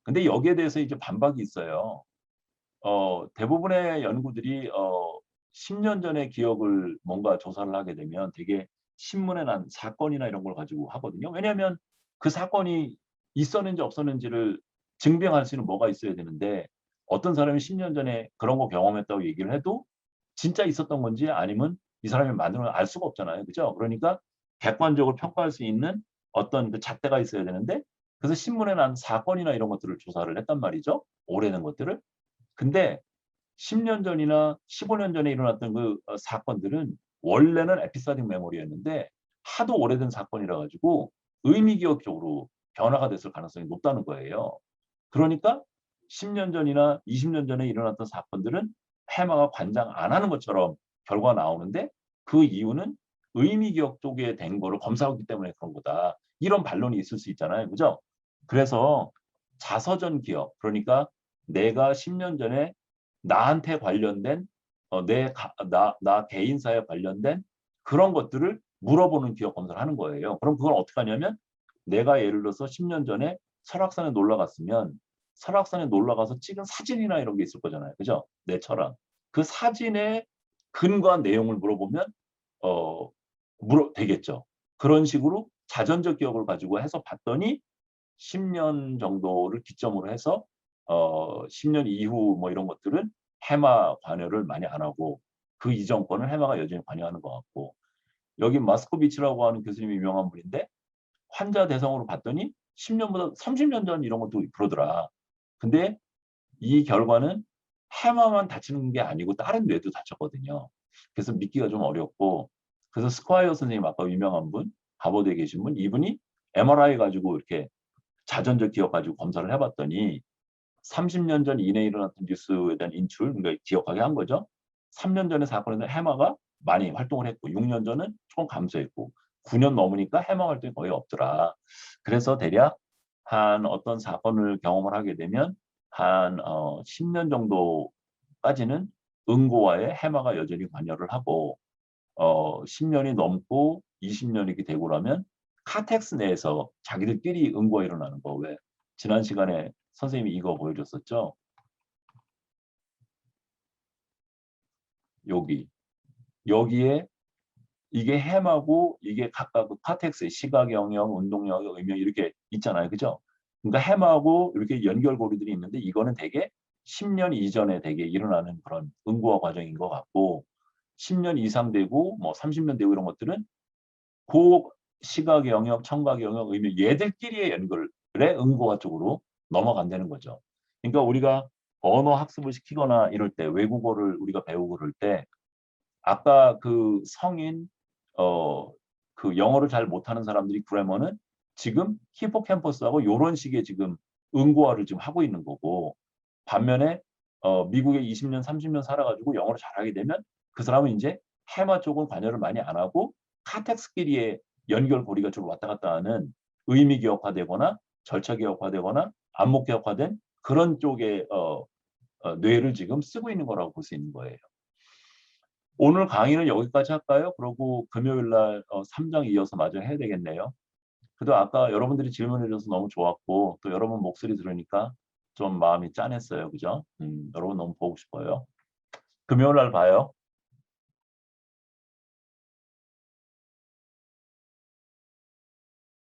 근데 여기에 대해서 이제 반박이 있어요. 대부분의 연구들이 10년 전의 기억을 뭔가 조사를 하게 되면 되게 신문에 난 사건이나 이런 걸 가지고 하거든요. 왜냐하면 그 사건이 있었는지 없었는지를 증명할 수 있는 뭐가 있어야 되는데 어떤 사람이 10년 전에 그런 거 경험했다고 얘기를 해도 진짜 있었던 건지 아니면 이 사람이 만든 걸 알 수가 없잖아요. 그죠? 그러니까 객관적으로 평가할 수 있는 어떤 그 잣대가 있어야 되는데 그래서 신문에 난 사건이나 이런 것들을 조사를 했단 말이죠. 오래된 것들을. 근데 10년 전이나 15년 전에 일어났던 그 사건들은 원래는 에피소딕 메모리였는데 하도 오래된 사건이라 가지고 의미기억 쪽으로 변화가 됐을 가능성이 높다는 거예요. 그러니까 10년 전이나 20년 전에 일어났던 사건들은 해마가 관장 안 하는 것처럼 결과가 나오는데 그 이유는 의미기억 쪽에 된 거를 검사하기 때문에 그런 거다. 이런 반론이 있을 수 있잖아요. 그죠? 그래서 자서전 기억, 그러니까 내가 10년 전에 나한테 관련된 나 개인사에 관련된 그런 것들을 물어보는 기억 검사를 하는 거예요. 그럼 그걸 어떻게 하냐면 내가 예를 들어서 10년 전에 설악산에 놀러 갔으면 설악산에 놀러 가서 찍은 사진이나 이런 게 있을 거잖아요. 그죠? 내처럼. 그 사진에 근거한 내용을 물어보면 되겠죠. 그런 식으로 자전적 기억을 가지고 해서 봤더니 10년 정도를 기점으로 해서 10년 이후 뭐 이런 것들은 해마 관여를 많이 안 하고 그 이전 거는 해마가 여전히 관여하는 것 같고 여기 마스코비치라고 하는 교수님이 유명한 분인데 환자 대상으로 봤더니 10년보다 30년 전 이런 것도 그러더라. 근데 이 결과는 해마만 다치는 게 아니고 다른 뇌도 다쳤거든요. 그래서 믿기가 좀 어렵고 그래서 스콰이어 선생님 아까 유명한 분 하버드에 계신 분 이분이 MRI 가지고 이렇게 자전적 기억 가지고 검사를 해봤더니 30년 전 이내에 일어났던 뉴스에 대한 인출, 그러니까 기억하게 한 거죠. 3년 전의 사건에는 해마가 많이 활동을 했고 6년 전은 조금 감소했고 9년 넘으니까 해마 활동이 거의 없더라. 그래서 대략 한 어떤 사건을 경험을 하게 되면 한 10년 정도까지는 응고와의 해마가 여전히 관여를 하고 10년이 넘고 20년이 되고 나면 카텍스 내에서 자기들끼리 응고가 일어나는 거. 왜 지난 시간에 선생님이 이거 보여줬었죠. 여기에 이게 해마고 이게 각각 그 카텍스의 시각 영역, 운동 영역, 의명 이렇게 있잖아요. 그죠? 그러니까 해마하고 이렇게 연결고리들이 있는데 이거는 되게 10년 이전에 되게 일어나는 그런 응고화 과정인 것 같고 10년 이상 되고 뭐 30년 되고 이런 것들은 그 시각 영역, 청각 영역, 의명 얘들끼리의 연결에 응고화 쪽으로 넘어간다는 거죠. 그러니까 우리가 언어 학습을 시키거나 이럴 때 외국어를 우리가 배우고 그럴 때 아까 그 성인 그 영어를 잘 못하는 사람들이 그래머는 지금 히포캠퍼스하고 이런 식의 지금 응고화를 지금 하고 있는 거고 반면에 미국에 20년, 30년 살아가지고 영어를 잘하게 되면 그 사람은 이제 해마 쪽은 관여를 많이 안 하고 카텍스끼리의 연결고리가 좀 왔다 갔다 하는 의미 기억화되거나 절차 기억화되거나 안목 기억화된 그런 쪽의 뇌를 지금 쓰고 있는 거라고 볼 수 있는 거예요. 오늘 강의는 여기까지 할까요? 그러고 금요일 날 3장 이어서 마저 해야 되겠네요. 그래도 아까 여러분들이 질문해 주셔서 너무 좋았고 또 여러분 목소리 들으니까 좀 마음이 짠했어요. 그죠? 여러분 너무 보고 싶어요. 금요일 날 봐요.